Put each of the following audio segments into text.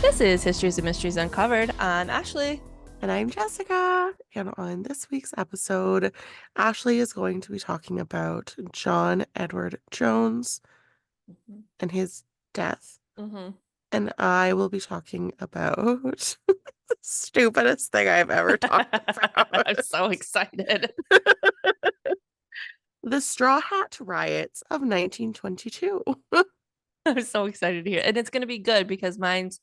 This is Histories and Mysteries Uncovered. I'm Ashley. And I'm Jessica. And on this week's episode, Ashley is going to be talking about John Edward Jones and his death. Mm-hmm. And I will be talking about the stupidest thing I've ever talked about. I'm so excited. The Straw Hat Riots of 1922. I'm so excited to hear. And it's going to be good because mine's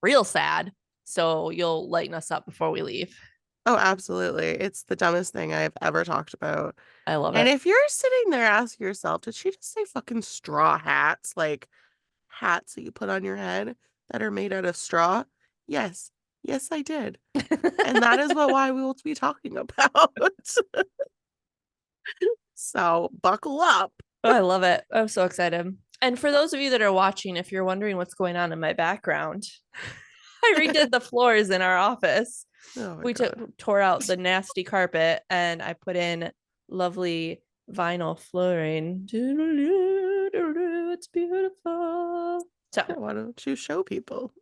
real sad. So you'll lighten us up before we leave. Oh, absolutely. It's the dumbest thing I've ever talked about. I love And it. if you're sitting there asking yourself, did she just say fucking straw hats? Like hats that you put on your head that are made out of straw? Yes. Yes, I did. And that is why we will be talking about. So buckle up. Oh, I love it. I'm so excited. And for those of you that are watching, if you're wondering what's going on in my background, I redid the floors in our office. Oh my We God. tore out the nasty carpet and I put in lovely vinyl flooring. It's beautiful. So, Yeah, why don't you show people?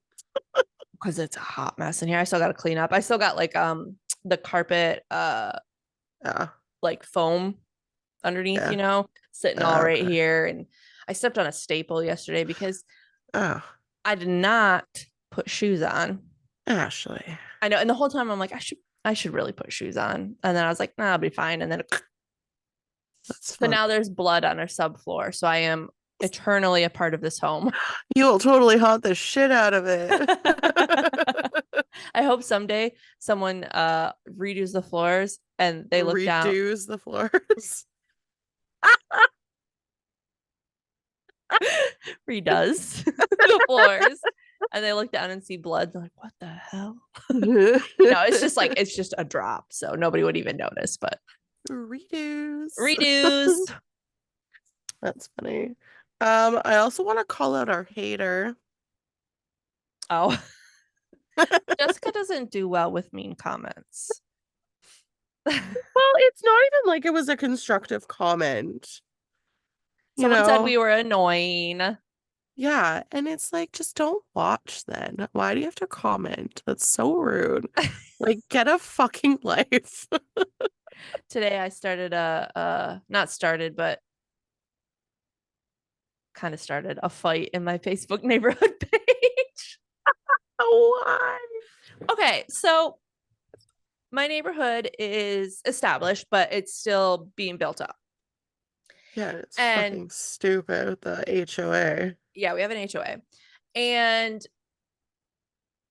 because it's a hot mess in here, I still got to clean up. I still got like the carpet Yeah. like foam underneath, Yeah. sitting all right Okay. here. And I stepped on a staple yesterday because Oh, I did not put shoes on. Ashley. I know, and the whole time I'm like, I should really put shoes on. And then I was like, nah, I'll be fine. And then That's so fun. now there's blood on our subfloor. So I am eternally a part of this home. You will totally haunt the shit out of it. I hope someday someone redos the floors and they look down, Reduce the floors. redoes the floors, and they look down and see blood. They're like, what the hell? No, it's just a drop. So nobody would even notice, but Reduce. redos. That's funny. I also want to call out our hater. Oh, Jessica doesn't do well with mean comments. Well, it's not even like it was a constructive comment, you Someone said know? we were annoying. Yeah, and it's like, just don't watch then. Why do you have to comment? That's so rude. Like, get a fucking life. Today I started not started, but kind of started a fight in my Facebook neighborhood page. Why? Okay, so my neighborhood is established, but it's still being built up. Yeah, it's And fucking stupid with the HOA. yeah, we have an HOA. And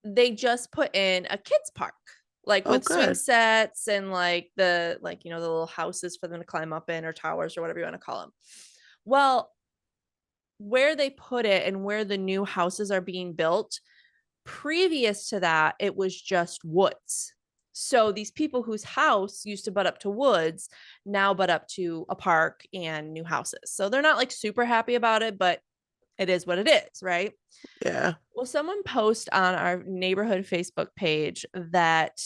they just put in a kids park, like Oh, with swing good. sets and like the little houses for them to climb up in, or towers, or whatever you want to call them. Well, where they put it and where the new houses are being built, previous to that, it was just woods. So these people whose house used to butt up to woods now butt up to a park and new houses. So they're not like super happy about it, but it is what it is, right? Yeah. Well, someone posted on our neighborhood Facebook page that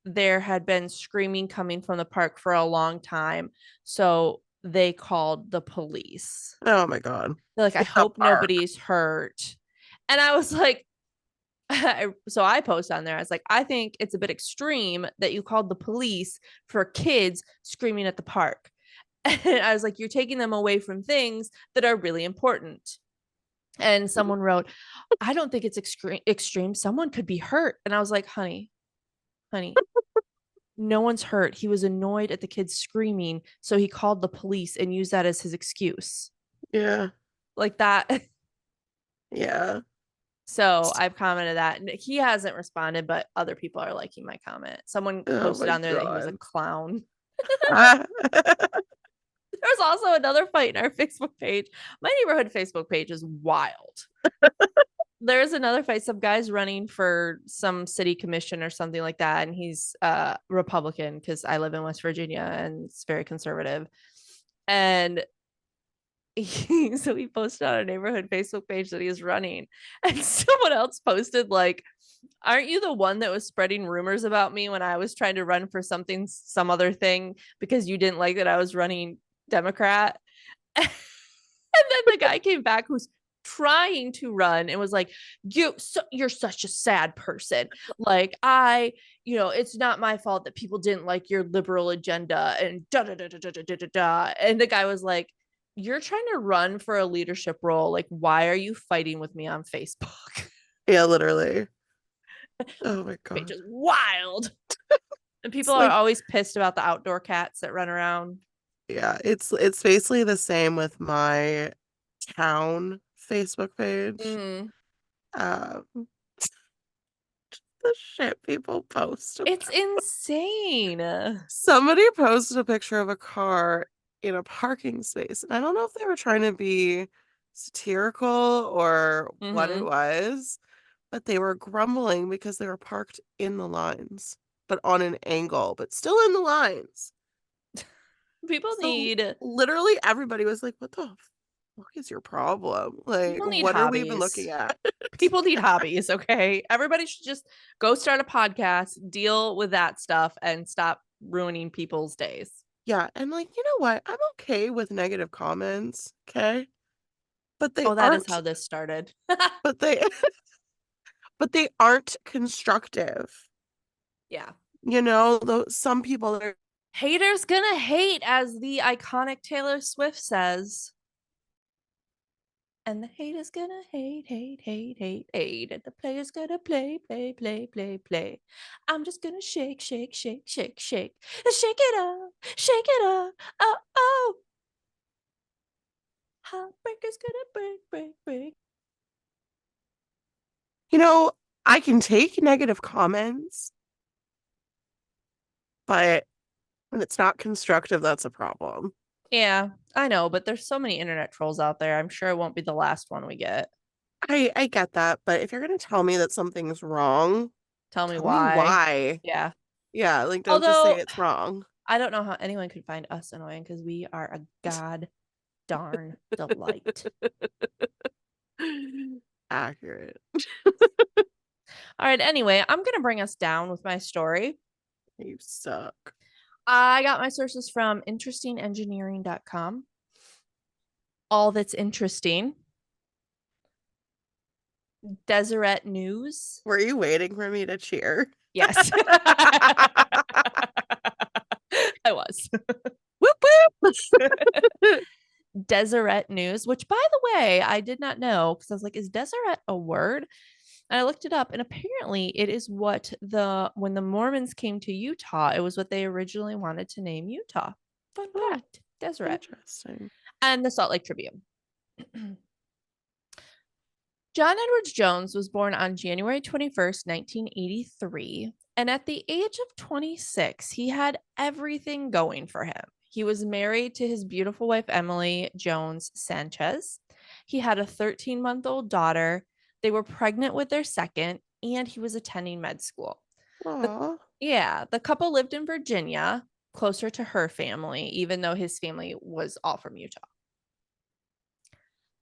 there had been screaming coming from the park for a long time. So they called the police. Oh my God. They're like, I In the hope park. nobody's hurt. And I was like, so I post on there. I was like, I think it's a bit extreme that you called the police for kids screaming at the park. And I was like, you're taking them away from things that are really important. And someone wrote, I don't think it's extreme. Someone could be hurt. And I was like, honey, no one's hurt. He was annoyed at the kids screaming. So he called the police and used that as his excuse. Yeah. Like that. Yeah. So I've commented that, and he hasn't responded, but other people are liking my comment. Someone Oh posted my on there that he was a God. clown. There's also another fight in our Facebook page. My neighborhood Facebook page is wild. There's another fight. Some guy's running for some city commission or something like that, and he's Republican because I live in West Virginia and it's very conservative. And so he posted on our neighborhood Facebook page that he was running, and someone else posted like, aren't you the one that was spreading rumors about me when I was trying to run for some other thing because you didn't like that I was running Democrat? And then the guy came back who's trying to run and was like, you're such a sad person. Like, it's not my fault that people didn't like your liberal agenda and da da da da da da da da. And the guy was like, you're trying to run for a leadership role. Like, why are you fighting with me on Facebook? Yeah, literally. Oh my Page God. is wild. And It's people are like, always pissed about the outdoor cats that run around. yeah, it's basically the same with my town Facebook page. Mm. Um, the shit people post It's about. insane. Somebody posted a picture of a car in a parking space, and I don't know if they were trying to be satirical or what it Mm-hmm. was, but they were grumbling because they were parked in the lines, but on an angle, but still in the lines. People So need literally everybody was like, what the fuck is your problem? Like, people need what are we even looking hobbies. at? People need hobbies, okay? Everybody should just go start a podcast, deal with that stuff, and stop ruining people's days. Yeah, and like, you know what? I'm okay with negative comments, okay? But they Oh, that is aren't, how this started. but they, but they aren't constructive. Yeah. You know, though some people are, Haters gonna hate, as the iconic Taylor Swift says. And the haters gonna hate, hate, hate, hate, hate. And the players gonna play, play, play, play, play. I'm just gonna shake, shake, shake, shake, shake. Shake it up, shake it up. Oh, oh. Heartbreaker's gonna break, break, break. you know, I can take negative comments, but when it's not constructive, that's a problem. Yeah, I know, but there's so many internet trolls out there. I'm sure it won't be the last one we get. I get that, but if you're gonna tell me that something's wrong, Tell me tell me why. why. Yeah. Yeah, like don't just say Although it's wrong. I don't know how anyone could find us annoying because we are a god darn delight. Accurate. All right, anyway, I'm going to bring us down with my story. You suck. I got my sources from interestingengineering.com. All that's interesting. Deseret News. Were you waiting for me to cheer? Yes. I was. Whoop whoop. Deseret News, which by the way, I did not know because I was like, is Deseret a word? And I looked it up, and apparently it is what when the Mormons came to Utah, it was what they originally wanted to name Utah. Fun Oh, fact, Deseret. interesting. And the Salt Lake Tribune. John Edwards Jones was born on January 21st, 1983. And at the age of 26, he had everything going for him. He was married to his beautiful wife, Emily Jones Sanchez. He had a 13-month-old daughter. They were pregnant with their second, and he was attending med school. Aw. The couple lived in Virginia, closer to her family, even though his family was all from Utah.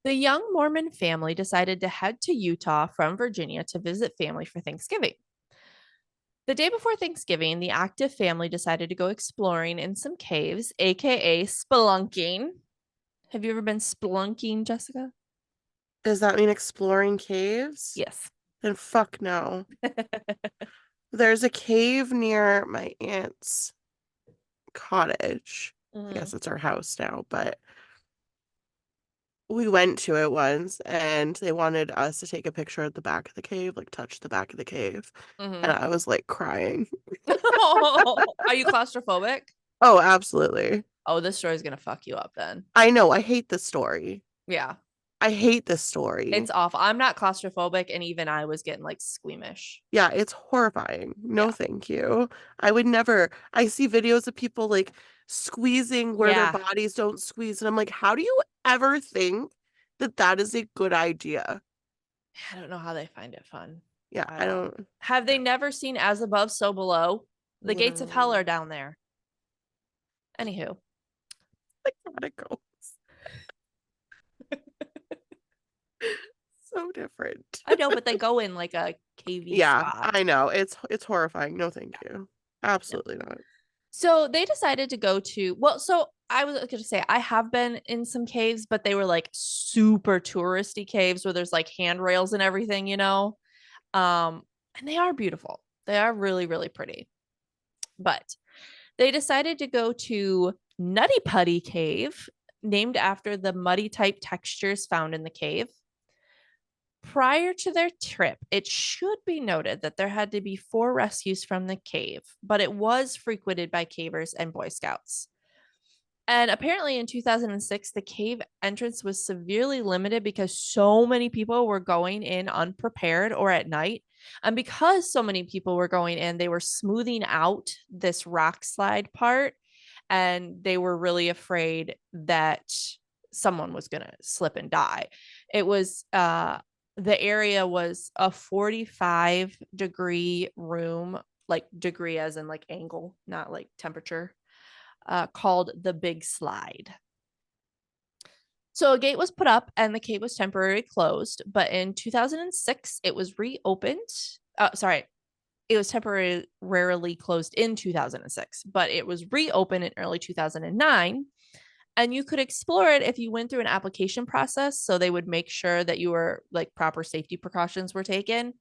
The young Mormon family decided to head to Utah from Virginia to visit family for Thanksgiving. The day before Thanksgiving, the active family decided to go exploring in some caves, aka spelunking. Have you ever been spelunking, Jessica? Does that mean exploring caves? Yes. Then fuck no. There's a cave near my aunt's cottage. I Mm-hmm. guess it's our house now, but we went to it once and they wanted us to take a picture at the back of the cave, like touch the back of the cave. And Mm-hmm. I was like crying. Are you claustrophobic? Oh, absolutely. Oh, this story is gonna fuck you up then. I know. I hate this story. Yeah, I hate this story. it's awful. I'm not claustrophobic, and even I was getting like squeamish. Yeah, it's horrifying. No, Yeah. thank you. I would never. I see videos of people like squeezing where their Yeah. bodies don't squeeze. And I'm like, how do you ever think that that is a good idea? I don't know how they find it fun. Yeah, I I don't. don't. Have they never seen As Above, So Below? The gates of hell Literally. are down there. Anywho, Like, gotta go. So different. I know, but they go in like a cavey Yeah, I spot. know. It's horrifying. No, thank you. No. Absolutely not. So they decided to go to, well, so I was going to say I have been in some caves, but they were like super touristy caves where there's like handrails and everything, you know. Um, and they are beautiful. They are really, really pretty. But they decided to go to Nutty Putty Cave, named after the muddy type textures found in the cave. Prior to their trip, it should be noted that there had to be 4 rescues from the cave, but it was frequented by cavers and Boy Scouts. And apparently in 2006, the cave entrance was severely limited because so many people were going in unprepared or at night. And because so many people were going in, they were smoothing out this rock slide part. And they were really afraid that someone was going to slip and die. It was, the area was a 45-degree room, like degree as in like angle, not like temperature, called the Big Slide. So a gate was put up and the cave was temporarily closed, but in 2006 it was reopened. Sorry, it was temporarily closed in 2006, but it was reopened in early 2009. And you could explore it if you went through an application process. So they would make sure that you were like proper safety precautions were taken.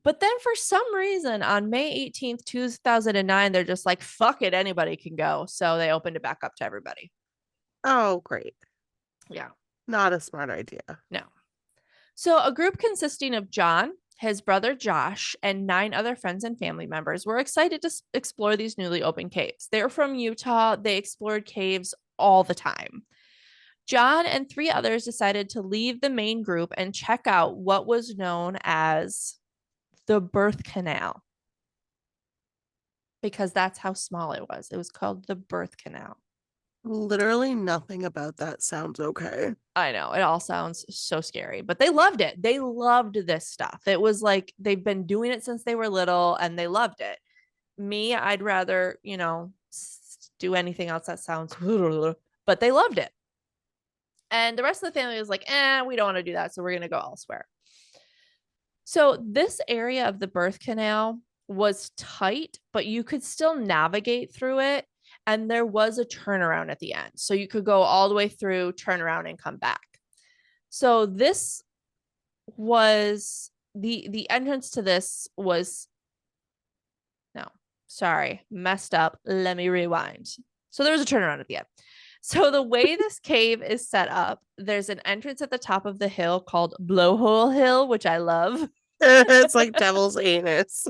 But then for some reason on May 18th, 2009, they're just like, fuck it, anybody can go. So they opened it back up to everybody. Oh, great. Yeah, Not a smart idea. no. So a group consisting of John, his brother Josh, and 9 other friends and family members were excited to explore these newly opened caves. They're from Utah. They explored caves all the time. John and 3 others decided to leave the main group and check out what was known as the birth canal because that's how small it was. It was called the birth canal. Literally nothing about that sounds okay. I know it all sounds so scary, but they loved it. They loved this stuff. It was like they've been doing it since they were little and they loved it. Me, I'd rather, do anything else that sounds, but they loved it. And the rest of the family was like, we don't want to do that. So we're going to go elsewhere. So this area of the birth canal was tight, but you could still navigate through it. And there was a turnaround at the end. So you could go all the way through, turn around, and come back. So this was the entrance to this was no, sorry, messed up. Let me rewind. So there was a turnaround at the end. So the way this cave is set up, there's an entrance at the top of the hill called Blowhole Hill, which I love. It's like devil's anus.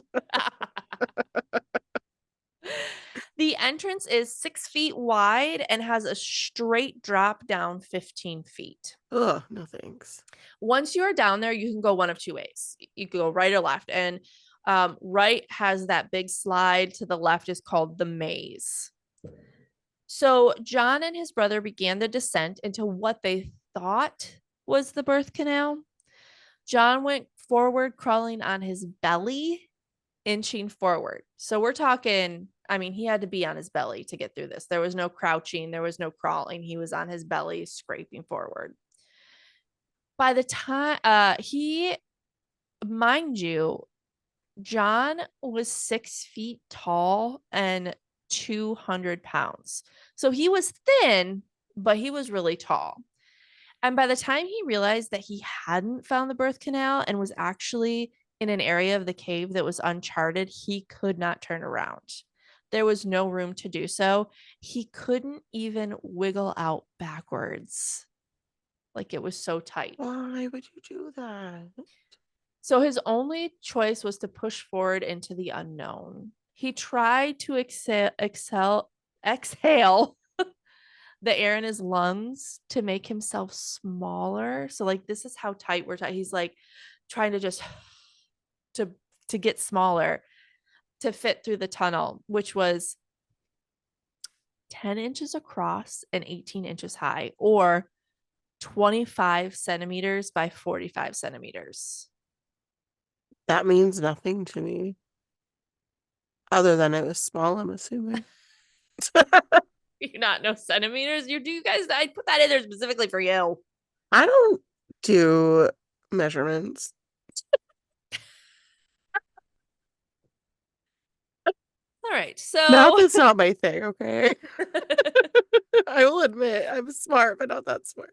The entrance is 6 feet wide and has a straight drop down 15 feet. Ugh, no thanks. Once you are down there, you can go one of 2 ways. You can go right or left. And right has that big slide. To the left is called the maze. So John and his brother began the descent into what they thought was the birth canal. John went forward, crawling on his belly, inching forward. So we're talking, I mean, he had to be on his belly to get through this. There was no crouching, there was no crawling. He was on his belly, scraping forward. By the time mind you, John was 6 feet tall and 200 pounds. So he was thin, but he was really tall. And by the time he realized that he hadn't found the birth canal and was actually in an area of the cave that was uncharted, he could not turn around. There was no room to do so. He couldn't even wiggle out backwards. Like it was so tight. Why would you do that? So his only choice was to push forward into the unknown. He tried to exhale the air in his lungs to make himself smaller. So like this is how tight we're tight. He's like trying to just to get smaller to fit through the tunnel, which was 10 inches across and 18 inches high, or 25 centimeters by 45 centimeters. That means nothing to me. Other than it was small, I'm assuming. You not know centimeters? You guys, I put that in there specifically for you. I don't do measurements. All right. Math So is not my thing, okay? I will admit I'm smart, but not that smart.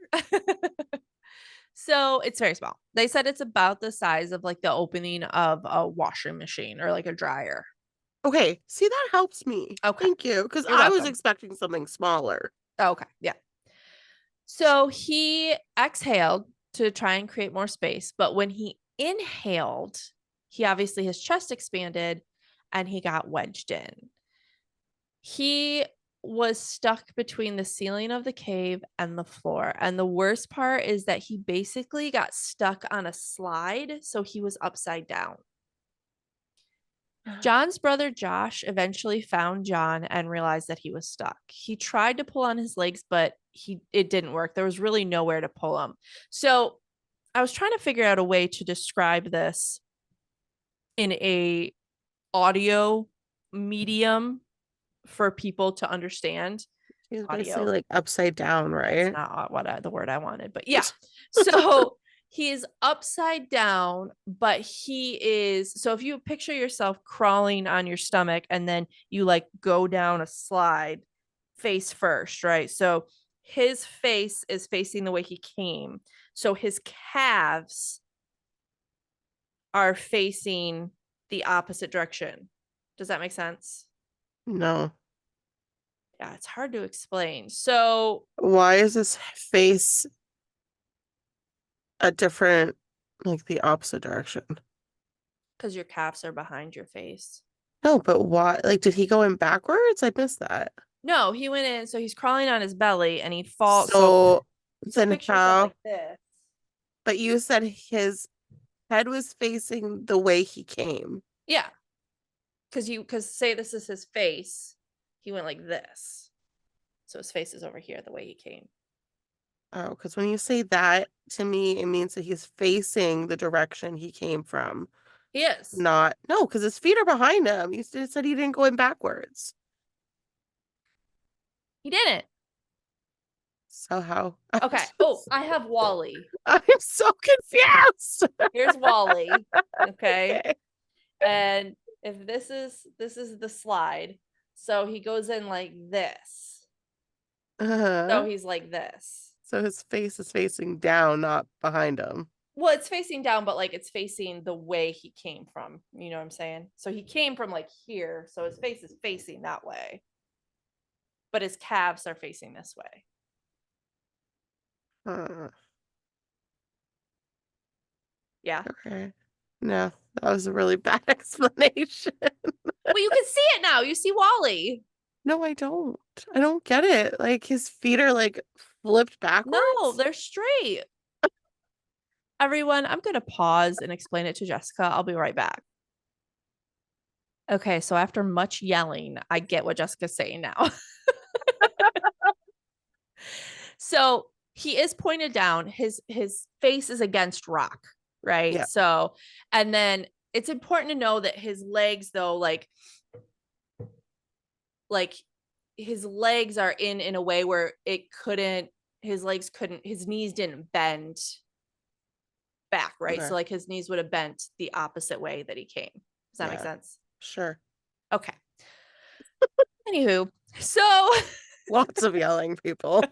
so it's very small. They said it's about the size of like the opening of a washing machine or like a dryer. Okay, see, that helps me. Okay. Thank you, because You're I was welcome. expecting something smaller. Okay. Yeah. So he exhaled to try and create more space, but when he inhaled, he obviously his chest expanded and he got wedged in. He was stuck between the ceiling of the cave and the floor. And the worst part is that he basically got stuck on a slide, so he was upside down. John's brother Josh eventually found John and realized that he was stuck. He tried to pull on his legs, but it didn't work. There was really nowhere to pull him. So I was trying to figure out a way to describe this in a audio medium for people to understand. He was basically Audio. like upside down, That's right? not the word I wanted, but yeah. So he's upside down, but he is. So if you picture yourself crawling on your stomach and then you like go down a slide face first, right? So his face is facing the way he came. So his calves are facing the opposite direction. Does that make sense? No. Yeah, it's hard to explain. So Why is his face a different, like the opposite direction? because your calves are behind your face. No, but why? Like, did he go in backwards? I missed that. No, he went in, so he's crawling on his belly and he falls. So So then picture yourself how? like this. But you said his head was facing the way he came. Yeah. Because say this is his face, he went like this. So his face is over here the way he came. Oh, because when you say that to me, it means that he's facing the direction he came from. He is. Not, no, because his feet are behind him. You said he didn't go in backwards. He didn't. So how? Okay. Oh, I have Wally. I'm so confused. Here's Wally. Okay. Okay. And if this is the slide. So he goes in like this. So Uh-huh. he's like this. So his face is facing down, not behind him. Well, it's facing down, but like it's facing the way he came from. You know what I'm saying? So he came from like here. So his face is facing that way, but his calves are facing this way. Huh. Yeah. Okay. No, that was a really bad explanation. Well, you can see it now. You see Wally. No, I don't. I don't get it. Like his feet are like flipped No, backwards. they're straight. Everyone, I'm going to pause and explain it to Jessica. I'll be right back. Okay, so after much yelling, I get what Jessica's saying now. So he is pointed down. His face is against rock, right? Yeah. So, and then it's important to know that his legs, though, like his legs are in a way where it couldn't. His legs couldn't. His knees didn't bend back, right? Okay. So like his knees would have bent the opposite way that he came. Does that make Yeah. sense? Sure. Okay. Anywho, so Lots of yelling, people.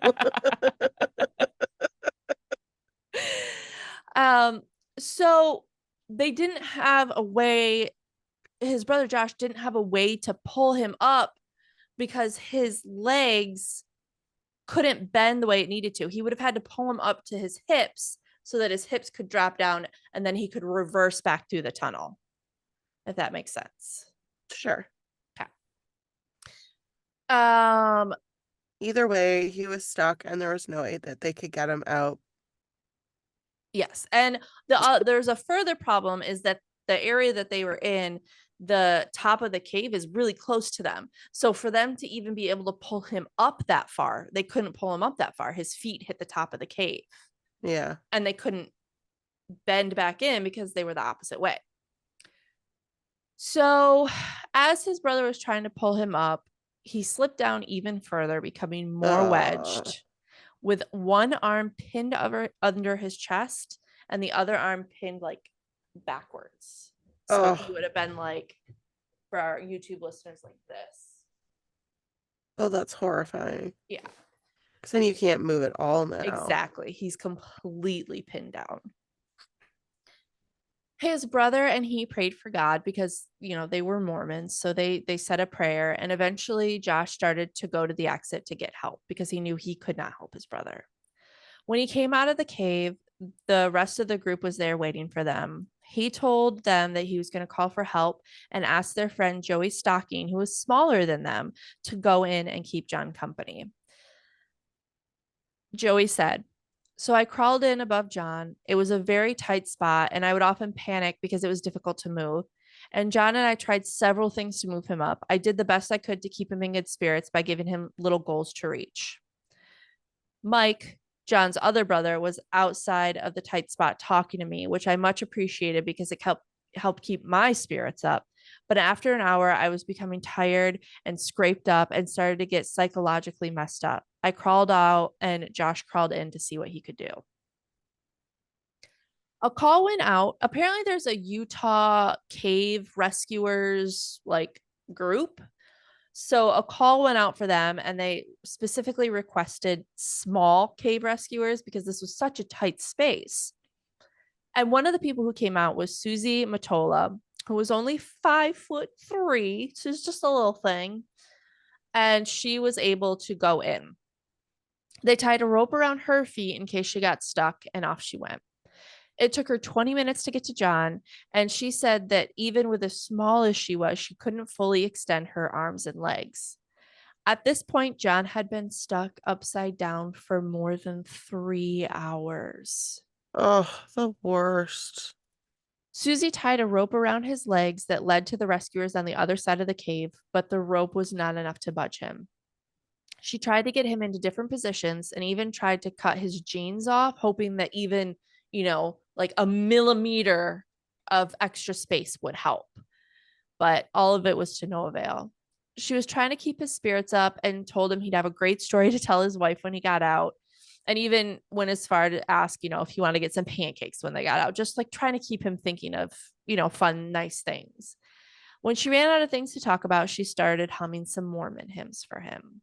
um, so they didn't have a way. His brother Josh didn't have a way to pull him up because his legs couldn't bend the way it needed to. He would have had to pull him up to his hips so that his hips could drop down and then he could reverse back through the tunnel, if that makes sense. Sure. Okay. Um, Either way, he was stuck and there was no way that they could get him out. yes. And there's a further problem is that the area that they were in, the top of the cave is really close to them. So for them to even be able to pull him up that far, they couldn't pull him up that far. His feet hit the top of the cave Yeah. and they couldn't bend back in because they were the opposite way. So as his brother was trying to pull him up, he slipped down even further, becoming more Uh, wedged, with one arm pinned under his chest and the other arm pinned like backwards. So he oh, would have been like for our YouTube listeners like this. Oh, that's horrifying. Yeah, Because then you can't move at all now. exactly. He's completely pinned down. His brother and he prayed for God because, they were Mormons. So they said a prayer, and eventually Josh started to go to the exit to get help because he knew he could not help his brother. When he came out of the cave, the rest of the group was there waiting for them. He told them that he was going to call for help and asked their friend Joey Stocking, who was smaller than them, to go in and keep John company. Joey said, "So I crawled in above John. It was a very tight spot, and I would often panic because it was difficult to move. And John and I tried several things to move him up. I did the best I could to keep him in good spirits by giving him little goals to reach." Mike, John's other brother, was outside of the tight spot talking to me, which I much appreciated because it helped keep my spirits up. But after an hour, I was becoming tired and scraped up and started to get psychologically messed up. I crawled out and Josh crawled in to see what he could do. A call went out. Apparently, there's a Utah cave rescuers group. So a call went out for them, and they specifically requested small cave rescuers because this was such a tight space. And one of the people who came out was Susie Matola, who was only 5'3", so it's just a little thing. And she was able to go in. They tied a rope around her feet in case she got stuck, and off she went. It took her 20 minutes to get to John, and she said that even with as small as she was, she couldn't fully extend her arms and legs. At this point, John had been stuck upside down for more than 3 hours. Oh, the worst. Susie tied a rope around his legs that led to the rescuers on the other side of the cave, but the rope was not enough to budge him. She tried to get him into different positions and even tried to cut his jeans off, hoping that even, like a millimeter of extra space would help. But all of it was to no avail. She was trying to keep his spirits up and told him he'd have a great story to tell his wife when he got out. And even went as far to ask, if he wanted to get some pancakes when they got out, just like trying to keep him thinking of, fun, nice things. When she ran out of things to talk about, she started humming some Mormon hymns for him.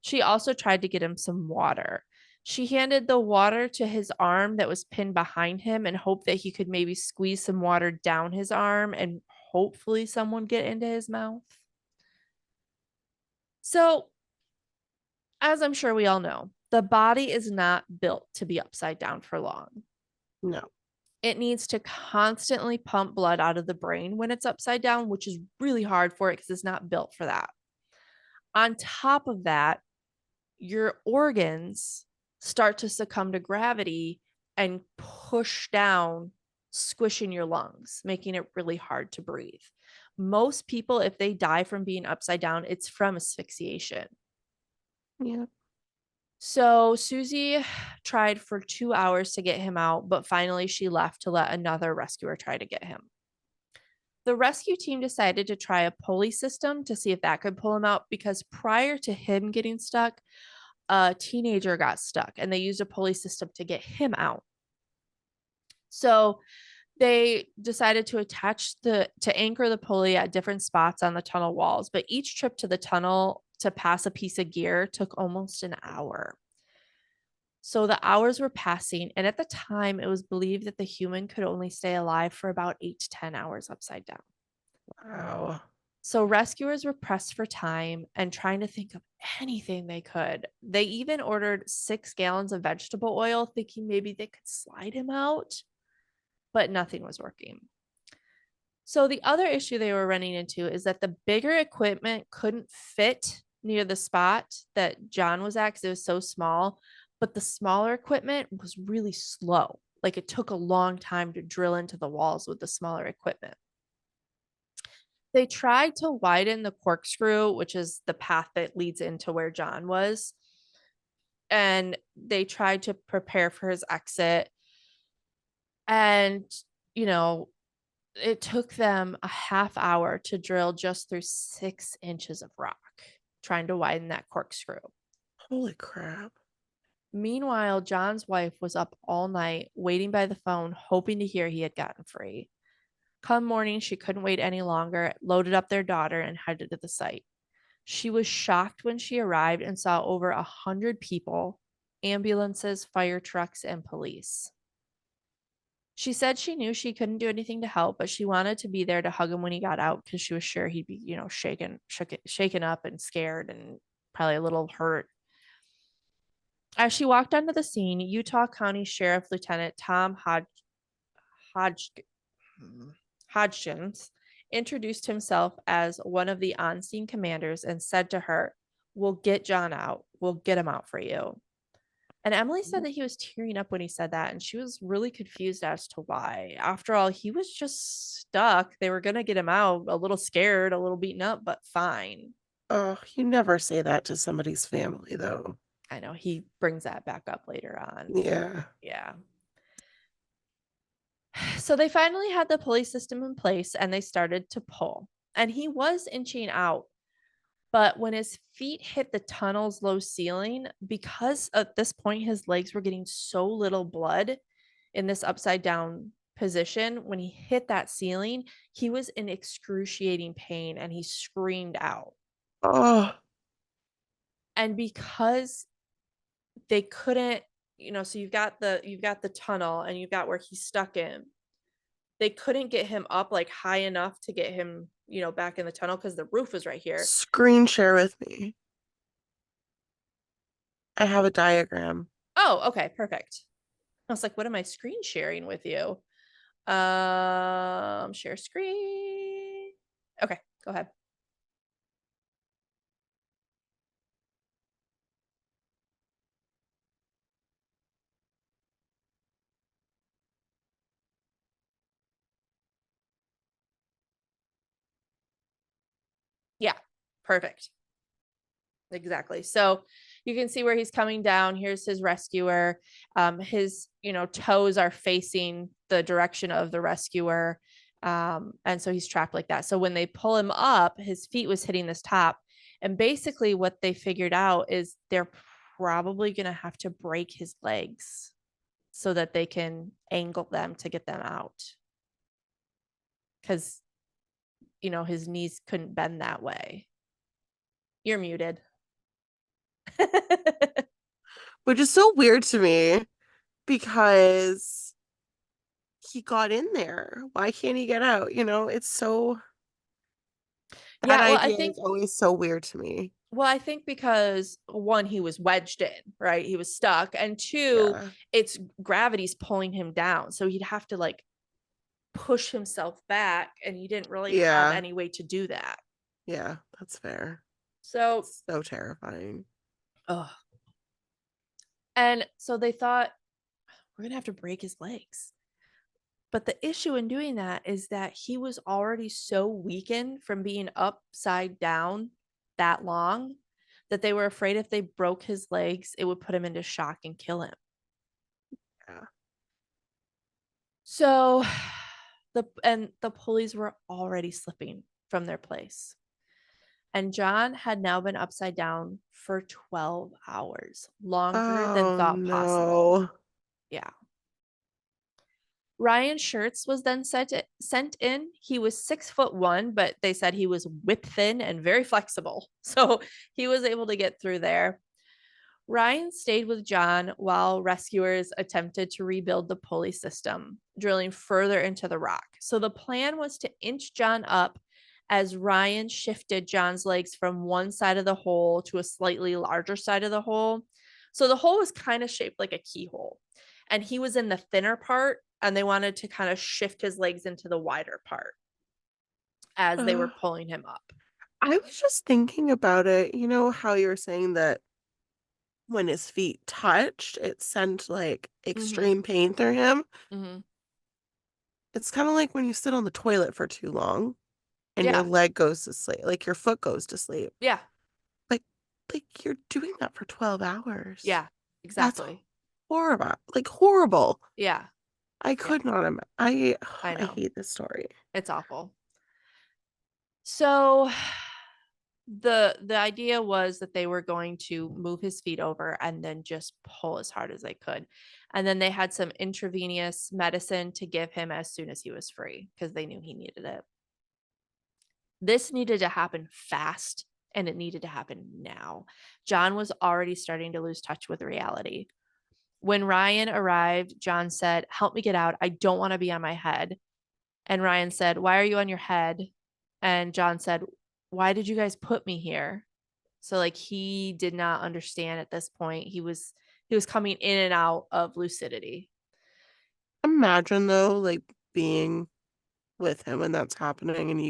She also tried to get him some water. She handed the water to his arm that was pinned behind him and hoped that he could maybe squeeze some water down his arm and hopefully someone get into his mouth. So, as I'm sure we all know, the body is not built to be upside down for long. No. It needs to constantly pump blood out of the brain when it's upside down, which is really hard for it because it's not built for that. On top of that, your organs start to succumb to gravity and push down, squishing your lungs, making it really hard to breathe. Most people, if they die from being upside down, it's from asphyxiation. Yeah. So Susie tried for 2 hours to get him out, but finally she left to let another rescuer try to get him. The rescue team decided to try a pulley system to see if that could pull him out because prior to him getting stuck, a teenager got stuck and they used a pulley system to get him out. So they decided to anchor the pulley at different spots on the tunnel walls, but each trip to the tunnel to pass a piece of gear took almost an hour. So the hours were passing, and at the time, it was believed that the human could only stay alive for about 8 to 10 hours upside down. Wow. So rescuers were pressed for time and trying to think of anything they could. They even ordered 6 gallons of vegetable oil, thinking maybe they could slide him out, but nothing was working. So the other issue they were running into is that the bigger equipment couldn't fit near the spot that John was at because it was so small, but the smaller equipment was really slow. Like it took a long time to drill into the walls with the smaller equipment. They tried to widen the corkscrew, which is the path that leads into where John was. And they tried to prepare for his exit. And, it took them a half hour to drill just through 6 inches of rock, trying to widen that corkscrew. Holy crap. Meanwhile, John's wife was up all night waiting by the phone, hoping to hear he had gotten free. Come morning, she couldn't wait any longer, loaded up their daughter, and headed to the site. She was shocked when she arrived and saw over 100 people, ambulances, fire trucks, and police. She said she knew she couldn't do anything to help, but she wanted to be there to hug him when he got out because she was sure he'd be, shaken up and scared and probably a little hurt. As she walked onto the scene, Utah County Sheriff Lieutenant Tom Hodge, Hodgkins introduced himself as one of the on scene commanders and said to her, "We'll get John out. We'll get him out for you." And Emily said that he was tearing up when he said that, and she was really confused as to why. After all, he was just stuck. They were going to get him out, a little scared, a little beaten up, but fine. Oh, you never say that to somebody's family, though. I know he brings that back up later on. Yeah. Yeah. So they finally had the police system in place and they started to pull. And he was inching out. But when his feet hit the tunnel's low ceiling, because at this point his legs were getting so little blood in this upside down position, when he hit that ceiling, he was in excruciating pain and he screamed out. Oh, And because they couldn't, so you've got the tunnel and you've got where he's stuck in. They couldn't get him up like high enough to get him, back in the tunnel because the roof was right here. screen share with me. I have a diagram. Oh, okay, perfect. I was like, what am I screen sharing with you? Share screen. Okay, go ahead. Yeah, perfect. Exactly. So you can see where he's coming down. Here's his rescuer. His, toes are facing the direction of the rescuer. And so he's trapped like that. So when they pull him up, his feet was hitting this top. And basically what they figured out is they're probably going to have to break his legs so that they can angle them to get them out. Because, his knees couldn't bend that way. You're muted. Which is so weird to me because he got in there. Why can't he get out? It's so, that Yeah, well, I idea think is always so weird to me. Well, I think because one, he was wedged in, right? He was stuck. And two, Yeah. it's gravity's pulling him down. So he'd have to like push himself back. And he didn't really have Yeah. any way to do that. Yeah, that's fair. So, It's so terrifying. oh. And so they thought, we're going to have to break his legs. But the issue in doing that is that he was already so weakened from being upside down that long that they were afraid if they broke his legs, it would put him into shock and kill him. Yeah. So the pulleys were already slipping from their place. And John had now been upside down for 12 hours, longer than Oh thought possible. no. Yeah. Ryan Shirts was then sent in. He was 6'1", but they said he was whip thin and very flexible. So he was able to get through there. Ryan stayed with John while rescuers attempted to rebuild the pulley system, drilling further into the rock. So the plan was to inch John up as Ryan shifted John's legs from one side of the hole to a slightly larger side of the hole. So the hole was kind of shaped like a keyhole, and he was in the thinner part, and they wanted to kind of shift his legs into the wider part as they were pulling him up. I was just thinking about it. You know how you were saying that when his feet touched, it sent like Mm-hmm. extreme pain through him. Mm-hmm. It's kind of like when you sit on the toilet for too long and your Yeah. leg goes to sleep, like your foot goes to sleep. Yeah. Like, like you're doing that for 12 hours. Yeah. That's Exactly. horrible. Like horrible. Yeah. I Yeah. could not imagine. I I I know. hate this story. It's awful. So The idea was that they were going to move his feet over and then just pull as hard as they could. And then they had some intravenous medicine to give him as soon as he was free because they knew he needed it. This needed to happen fast and it needed to happen now. John was already starting to lose touch with reality. When Ryan arrived, John said, "Help me get out. I don't want to be on my head." And Ryan said, "Why are you on your head?" And John said, "Why did you guys put me here?" So like he did not understand at this point. He was coming in and out of lucidity. Imagine though, like being with him and that's happening and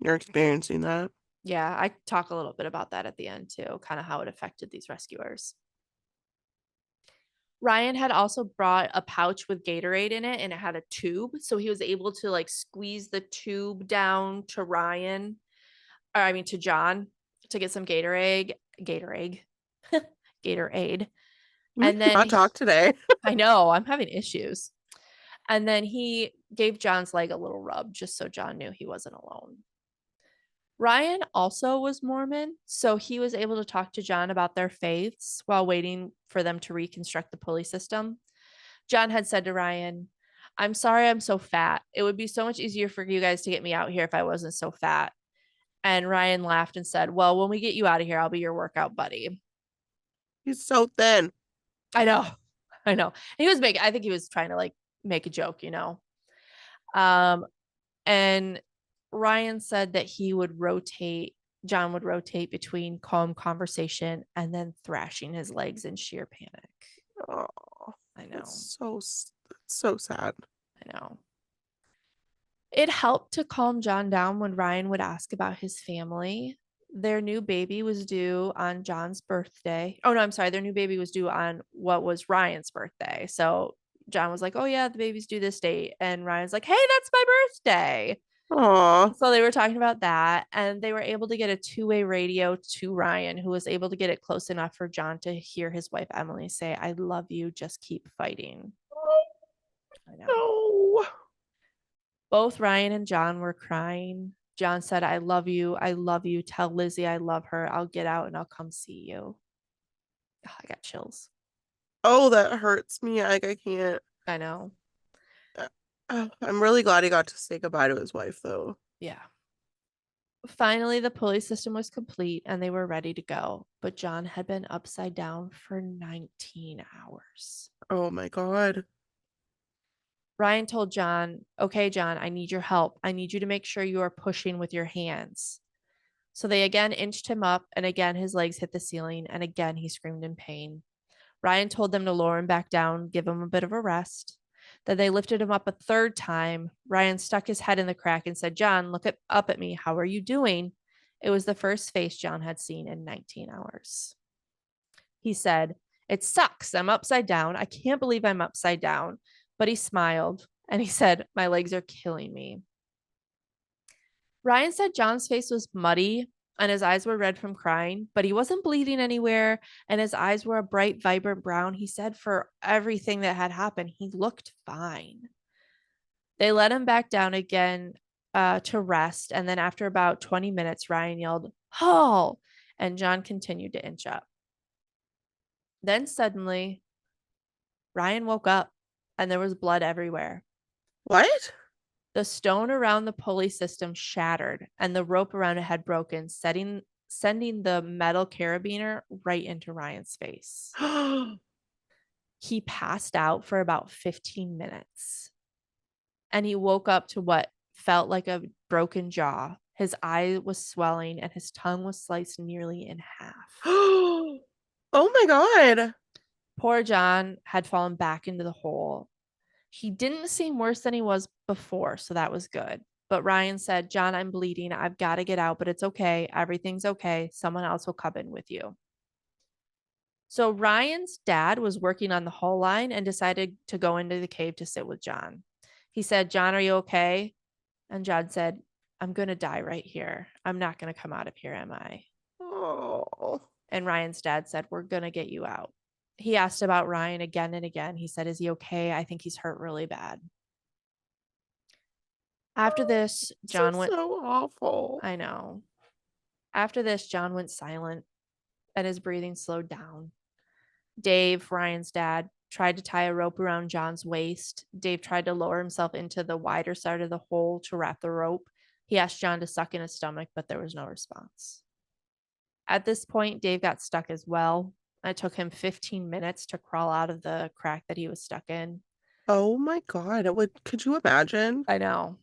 you're experiencing that. Yeah, I talk a little bit about that at the end too, kind of how it affected these rescuers. Ryan had also brought a pouch with Gatorade in it and it had a tube. So he was able to like squeeze the tube down to Ryan, or I mean to John to get some Gatorade, Gatorade. You And then cannot talk today. I know I'm having issues. And then he gave John's leg a little rub just so John knew he wasn't alone. Ryan also was Mormon, so he was able to talk to John about their faiths while waiting for them to reconstruct the pulley system. John had said to Ryan, "I'm sorry I'm so fat. It would be so much easier for you guys to get me out here if I wasn't so fat." And Ryan laughed and said, "Well, when we get you out of here, I'll be your workout buddy." He's so thin. I know. I know. He was I think he was trying to like make a joke. Um, and Ryan said that John would rotate between calm conversation and then thrashing his legs in sheer panic. Oh, I know. that's so sad. I know. It helped to calm John down when Ryan would ask about his family. Their new baby was due on John's birthday. Oh, no, I'm sorry. Their new baby was due on what was Ryan's birthday. So John was like, "Oh, yeah, the baby's due this date." And Ryan's like, "Hey, that's my birthday." Aw. So they were talking about that, and they were able to get a two-way radio to Ryan, who was able to get it close enough for John to hear his wife Emily say, "I love you, just keep fighting." I know. No. Both Ryan and John were crying. John said, "I love you. I love you. Tell Lizzie I love her. I'll get out and I'll come see you." Oh, I got chills. Oh, that hurts me. I can't. I know. I'm really glad he got to say goodbye to his wife, though. Yeah. Finally, the pulley system was complete and they were ready to go, but John had been upside down for 19 hours. Oh my God. Ryan told John, "Okay, John, I need your help. I need you to make sure you are pushing with your hands." So they again inched him up, and again his legs hit the ceiling, and again he screamed in pain. Ryan told them to lower him back down, give him a bit of a rest. Then they lifted him up a third time. Ryan stuck his head in the crack and said, "John, up at me. How are you doing?" It was the first face John had seen in 19 hours. He said, "It sucks. I'm upside down. I can't believe I'm upside down." But he smiled and he said, "My legs are killing me." Ryan said John's face was muddy and his eyes were red from crying, but he wasn't bleeding anywhere and his eyes were a bright, vibrant brown. He said for everything that had happened, he looked fine. They let him back down again to rest. And then after about 20 minutes, Ryan yelled, "Haul!" And John continued to inch up. Then suddenly, Ryan woke up and there was blood everywhere. What? The stone around the pulley system shattered and the rope around it had broken, sending the metal carabiner right into Ryan's face. He passed out for about 15 minutes and he woke up to what felt like a broken jaw. His eye was swelling and his tongue was sliced nearly in half. Oh my God. Poor John had fallen back into the hole. He didn't seem worse than he was before, so that was good. But Ryan said, "John, I'm bleeding. I've got to get out, but it's okay. Everything's okay. Someone else will come in with you." So Ryan's dad was working on the hull line and decided to go into the cave to sit with John. He said, "John, are you okay?" And John said, "I'm going to die right here. I'm not going to come out of here, am I?" Oh. And Ryan's dad said, "We're going to get you out." He asked about Ryan again and again. He said, "Is he okay? I think he's hurt really bad." After this, This is so awful. I know. After this, John went silent and his breathing slowed down. Dave, Ryan's dad, tried to tie a rope around John's waist. Dave tried to lower himself into the wider side of the hole to wrap the rope. He asked John to suck in his stomach, but there was no response. At this point, Dave got stuck as well. It took him 15 minutes to crawl out of the crack that he was stuck in. Oh my God. Could you imagine? I know.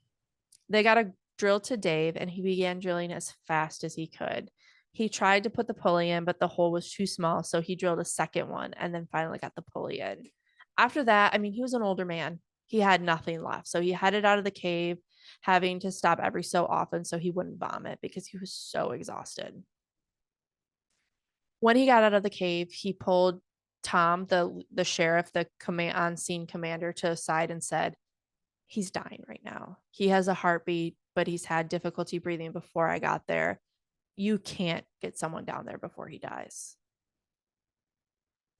They got a drill to Dave and he began drilling as fast as he could. He tried to put the pulley in, but the hole was too small. So he drilled a second one and then finally got the pulley in. After that, I mean, he was an older man. He had nothing left. So he headed out of the cave, having to stop every so often so he wouldn't vomit because he was so exhausted. When he got out of the cave, he pulled Tom, the sheriff, the command on scene commander, to the side and said, "He's dying right now. He has a heartbeat, but he's had difficulty breathing before I got there. You can't get someone down there before he dies."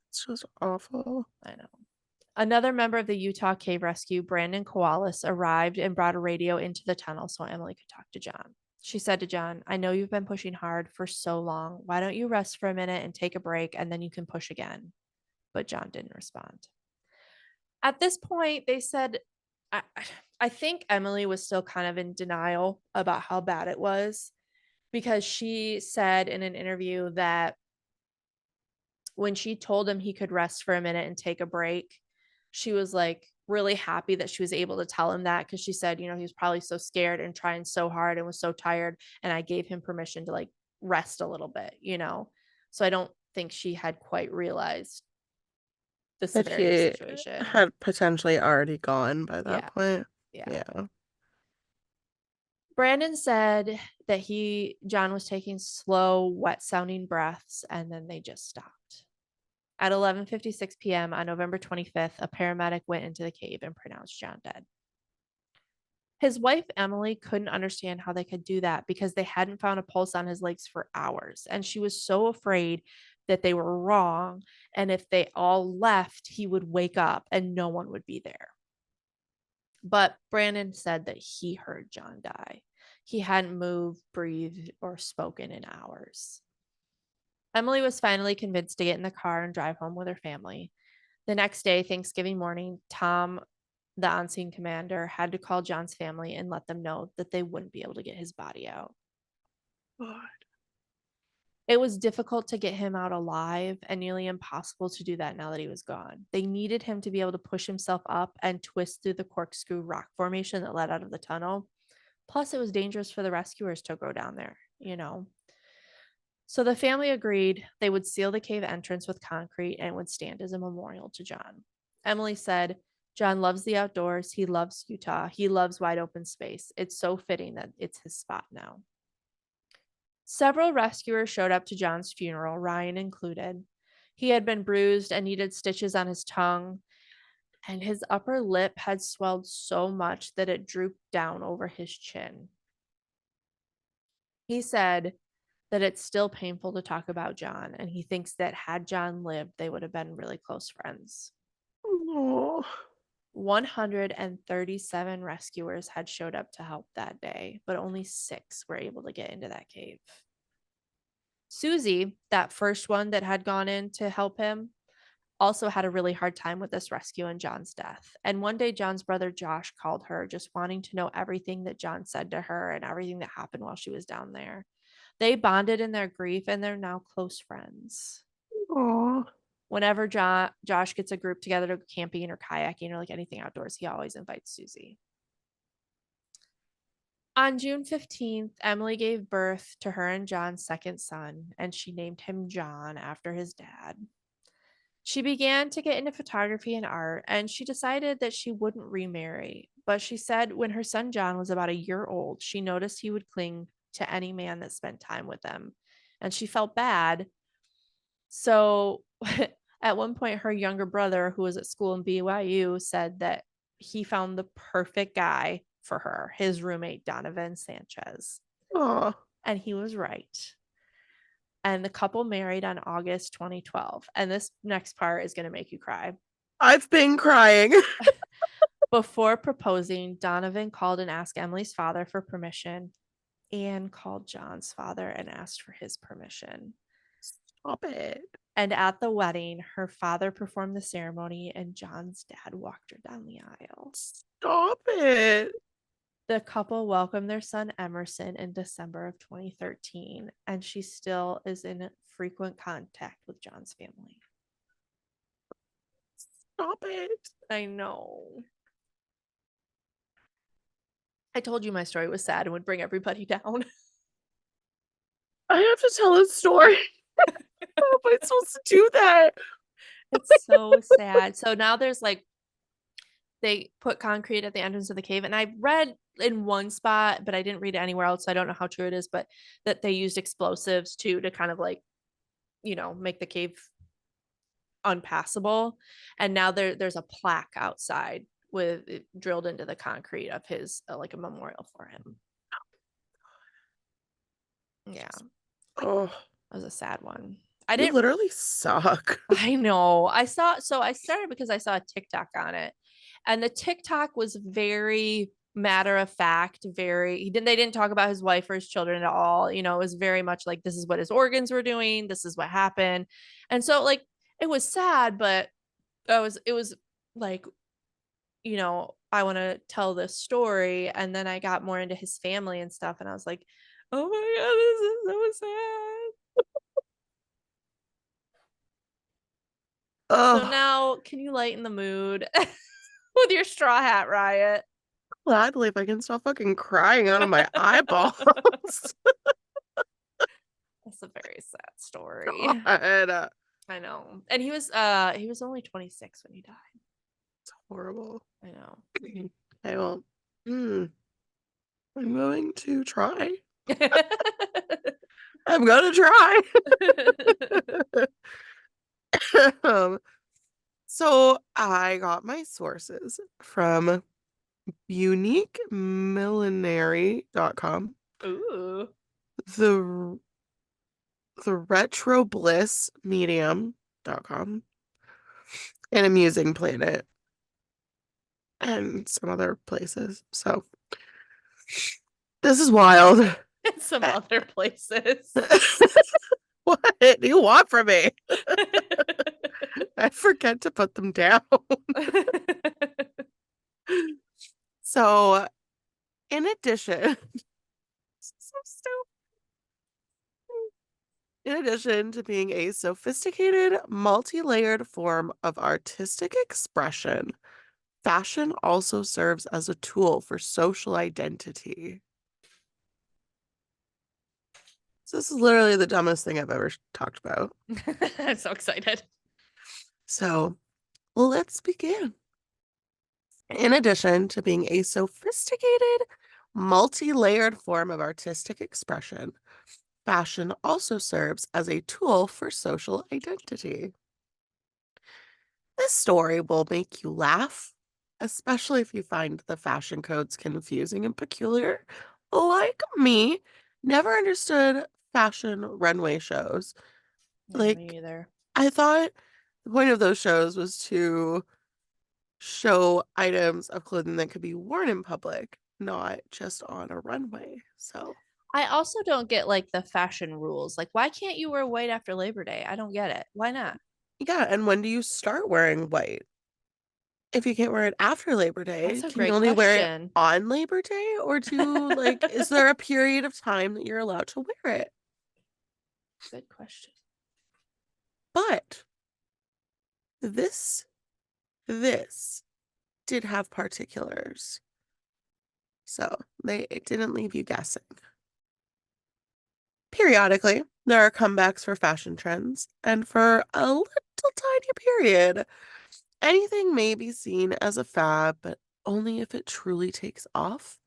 It's just awful. I know. Another member of the Utah Cave Rescue, Brandon Koalis, arrived and brought a radio into the tunnel so Emily could talk to John. She said to John, "I know you've been pushing hard for so long. Why don't you rest for a minute and take a break and then you can push again?" But John didn't respond. At this point, they said, I, I think Emily was still kind of in denial about how bad it was because she said in an interview that when she told him he could rest for a minute and take a break, she was like really happy that she was able to tell him that because she said, he was probably so scared and trying so hard and was so tired. And I gave him permission to like rest a little bit. So I don't think she had quite realized the That severity of the he situation. had potentially already gone by that Yeah. point. Yeah. Yeah. Brandon said that John was taking slow, wet sounding breaths and then they just stopped. At 11:56 p.m. on November 25th, a paramedic went into the cave and pronounced John dead. His wife, Emily, couldn't understand how they could do that because they hadn't found a pulse on his legs for hours. And she was so afraid that they were wrong. And if they all left, he would wake up and no one would be there. But Brandon said that he heard John die. He hadn't moved, breathed, or spoken in hours. Emily was finally convinced to get in the car and drive home with her family. The next day, Thanksgiving morning, Tom, the on scene commander, had to call John's family and let them know that they wouldn't be able to get his body out. God. It was difficult to get him out alive and nearly impossible to do that now that he was gone. They needed him to be able to push himself up and twist through the corkscrew rock formation that led out of the tunnel. Plus, it was dangerous for the rescuers to go down there. So the family agreed they would seal the cave entrance with concrete and would stand as a memorial to John. Emily said, "John loves the outdoors. He loves Utah. He loves wide open space. It's so fitting that it's his spot now." Several rescuers showed up to John's funeral, Ryan included. He had been bruised and needed stitches on his tongue, and his upper lip had swelled so much that it drooped down over his chin. He said that it's still painful to talk about John, and he thinks that had John lived, they would have been really close friends. Oh. 137 rescuers had showed up to help that day, but only 6 were able to get into that cave. Susie, that first one that had gone in to help him, also had a really hard time with this rescue and John's death. And one day, John's brother Josh called her, just wanting to know everything that John said to her and everything that happened while she was down there. They bonded in their grief and they're now close friends. Oh. Whenever Josh gets a group together to go camping or kayaking or like anything outdoors, he always invites Susie. On June 15th, Emily gave birth to her and John's second son, and she named him John after his dad. She began to get into photography and art, and she decided that she wouldn't remarry. But she said when her son John was about a year old, she noticed he would cling to any man that spent time with them. And she felt bad. So at one point, her younger brother, who was at school in BYU, said that he found the perfect guy for her, his roommate, Donovan Sanchez. Oh. And he was right. And the couple married on August 2012. And this next part is going to make you cry. I've been crying. Before proposing, Donovan called and asked Emily's father for permission. Anne called John's father and asked for his permission. Stop it. And at the wedding, her father performed the ceremony and John's dad walked her down the aisle. Stop it. The couple welcomed their son Emerson in December of 2013, and she still is in frequent contact with John's family. Stop it. I know. I told you my story was sad and would bring everybody down. I have to tell a story. How am I supposed to do that? It's so sad. So now there's like, they put concrete at the entrance of the cave. And I read in one spot, but I didn't read it anywhere else. So I don't know how true it is, but that they used explosives too to kind of like, make the cave unpassable. And now there's a plaque outside with it drilled into the concrete of his like a memorial for him. Yeah. Oh, That was a sad one. I you didn't literally suck. I know. I started because I saw a TikTok on it. And the TikTok was very matter of fact, they didn't talk about his wife or his children at all. It was very much like this is what his organs were doing, this is what happened. And so like it was sad, but it was like, I want to tell this story. And then I got more into his family and stuff, and I was like, oh my god, this is so sad. So Oh, now, can you lighten the mood with your straw hat riot? gladly if I can stop fucking crying out of my eyeballs. That's a very sad story. God, I know. And he was only 26 when he died. it's horrible. I know. I will. I'm going to try. I'm gonna try. So I got my sources from uniquemillinary.com, Ooh. the retroblissmedium.com, and Amusing Planet, and some other places. So this is wild. And some other places. What do you want from me? I forget to put them down. So, in addition, so stupid. In addition to being a sophisticated, multi-layered form of artistic expression, fashion also serves as a tool for social identity. So this is literally the dumbest thing I've ever talked about. I'm so excited. So, let's begin. In addition to being a sophisticated, multi-layered form of artistic expression, fashion also serves as a tool for social identity. This story will make you laugh, especially if you find the fashion codes confusing and peculiar. Like me, never understood fashion runway shows. Yeah, me Like, either. I thought the point of those shows was to show items of clothing that could be worn in public, not just on a runway. So, I also don't get like the fashion rules. Like, why can't you wear white after Labor Day? I don't get it. Why not? yeah, and when do you start wearing white? If you can't wear it after Labor Day, That's a can you great only wear it question. on Labor Day? Or is there a period of time that you're allowed to wear it? Good question. But this did have particulars. So it didn't leave you guessing. Periodically, there are comebacks for fashion trends, and for a little tiny period, anything may be seen as a fad, but only if it truly takes off,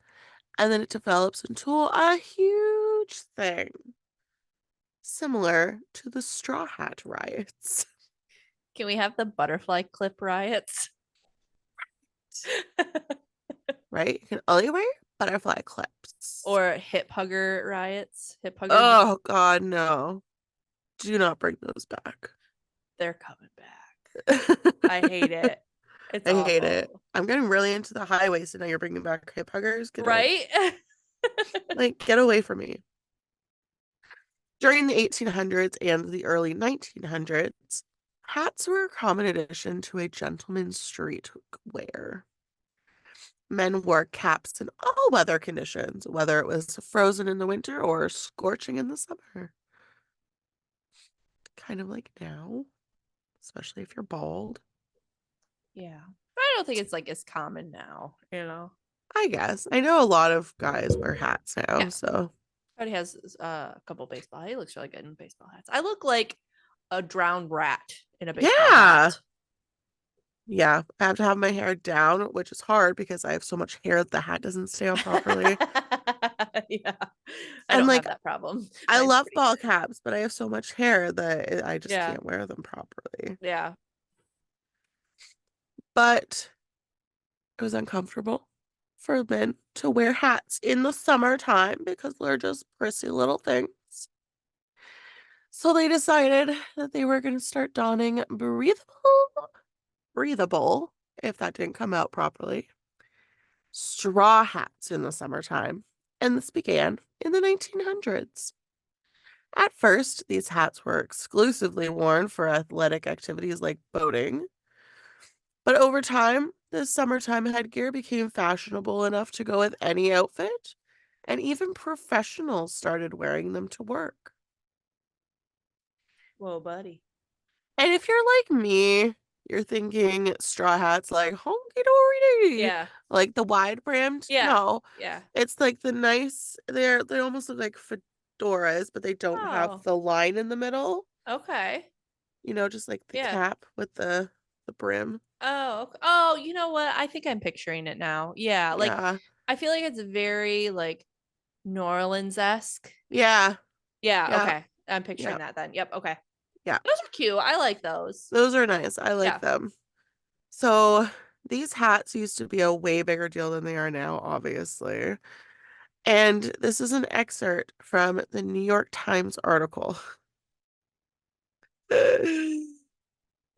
and then it develops into a huge thing, similar to the Straw Hat riots. Can we have the butterfly clip riots? Right? You can only wear butterfly clips. Or hip hugger riots? Hip huggers, Oh, God, no. Do not bring those back. they're coming back. I hate it. It's I hate it. awful. I'm getting really into the high waist, and now you're bringing back hip huggers. Get out. Right? Like, get away from me. During the 1800s and the early 1900s, hats were a common addition to a gentleman's street wear. Men wore caps in all weather conditions, whether it was frozen in the winter or scorching in the summer. Kind of like now, especially if you're bald. Yeah. But I don't think it's like as common now, you know? I guess. I know a lot of guys wear hats now, Yeah. so Everybody has a couple baseball. He looks really good in baseball hats. I look like a drowned rat in a baseball yeah. hat. Yeah, I have to have my hair down, which is hard because I have so much hair that the hat doesn't stay on properly. Yeah. I And don't like have that problem. I Mine's love pretty ball short. caps, but I have so much hair that I just Yeah. can't wear them properly. Yeah. But it was uncomfortable for men to wear hats in the summertime because they're just prissy little things. So they decided that they were going to start donning breathable, if that didn't come out properly, straw hats in the summertime. And this began in the 1900s. At first, these hats were exclusively worn for athletic activities like boating. But over time, this summertime headgear became fashionable enough to go with any outfit, and even professionals started wearing them to work. Whoa, buddy. And if you're like me, you're thinking straw hats like honky dory, Yeah. like the wide brimmed. Yeah. No, Yeah. it's like the nice. They almost look like fedoras, but they don't have Oh, the line in the middle. okay. Just like the Yeah. cap with the brim. Oh, you know what? I think I'm picturing it now. Yeah. Like, Yeah, I feel like it's very like New Orleans-esque. yeah, Yeah. yeah, Okay. I'm yeah, picturing that then. Yep. Okay. yeah. Those are cute. I like those. Those are nice. I like Yeah. them. So these hats used to be a way bigger deal than they are now, obviously. And this is an excerpt from the New York Times article.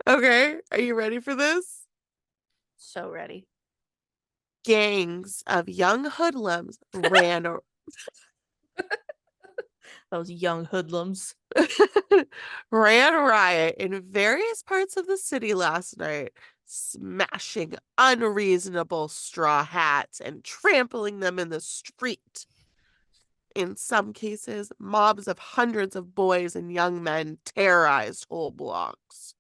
Okay, are you ready for this? So ready. Gangs of young hoodlums ran Those young hoodlums. ran riot in various parts of the city last night, smashing unreasonable straw hats and trampling them in the street. In some cases, mobs of hundreds of boys and young men terrorized whole blocks.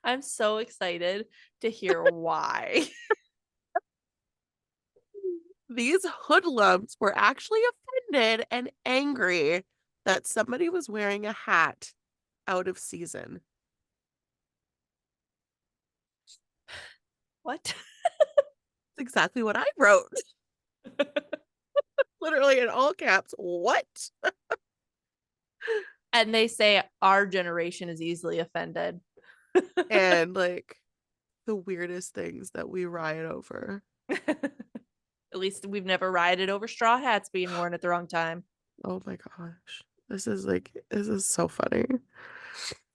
I'm so excited to hear why. These hoodlums were actually offended and angry that somebody was wearing a hat out of season. What? That's exactly what I wrote. Literally in all caps. What? And they say our generation is easily offended. And like the weirdest things that we riot over. At least we've never rioted over straw hats being worn at the wrong time. Oh my gosh. This is so funny.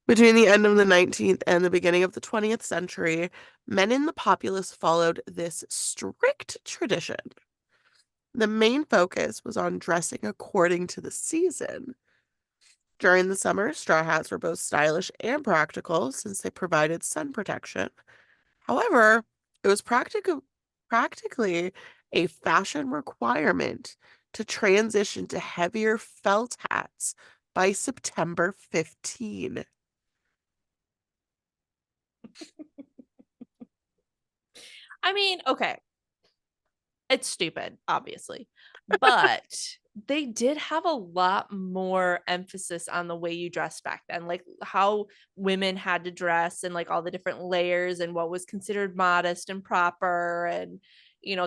Between the end of the 19th and the beginning of the 20th century, men in the populace followed this strict tradition. The main focus was on dressing according to the season. During the summer, straw hats were both stylish and practical since they provided sun protection. However, it was practically a fashion requirement to transition to heavier felt hats by September 15. I mean, okay, it's stupid, obviously, but they did have a lot more emphasis on the way you dressed back then, like how women had to dress and like all the different layers and what was considered modest and proper. And,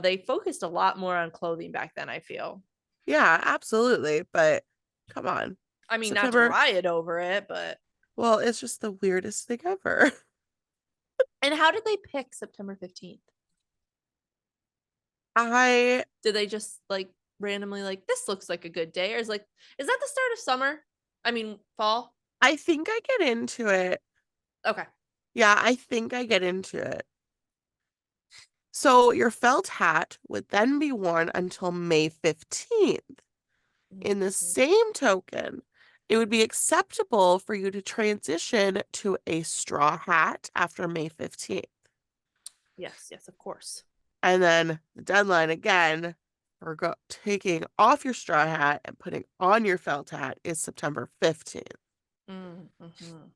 they focused a lot more on clothing back then, I feel. Yeah, absolutely. But come on. I mean, not to September, riot over it, but. well, it's just the weirdest thing ever. And how did they pick September 15th? I Did they just like randomly like this looks like a good day, or is that the start of summer? I mean, fall. I think I get into it. Okay. Yeah, I think I get into it. So your felt hat would then be worn until May 15th. In the Mhm. same token, it would be acceptable for you to transition to a straw hat after May 15th. Yes, yes, of course. And then the deadline again for taking off your straw hat and putting on your felt hat is September 15th. Mm-hmm.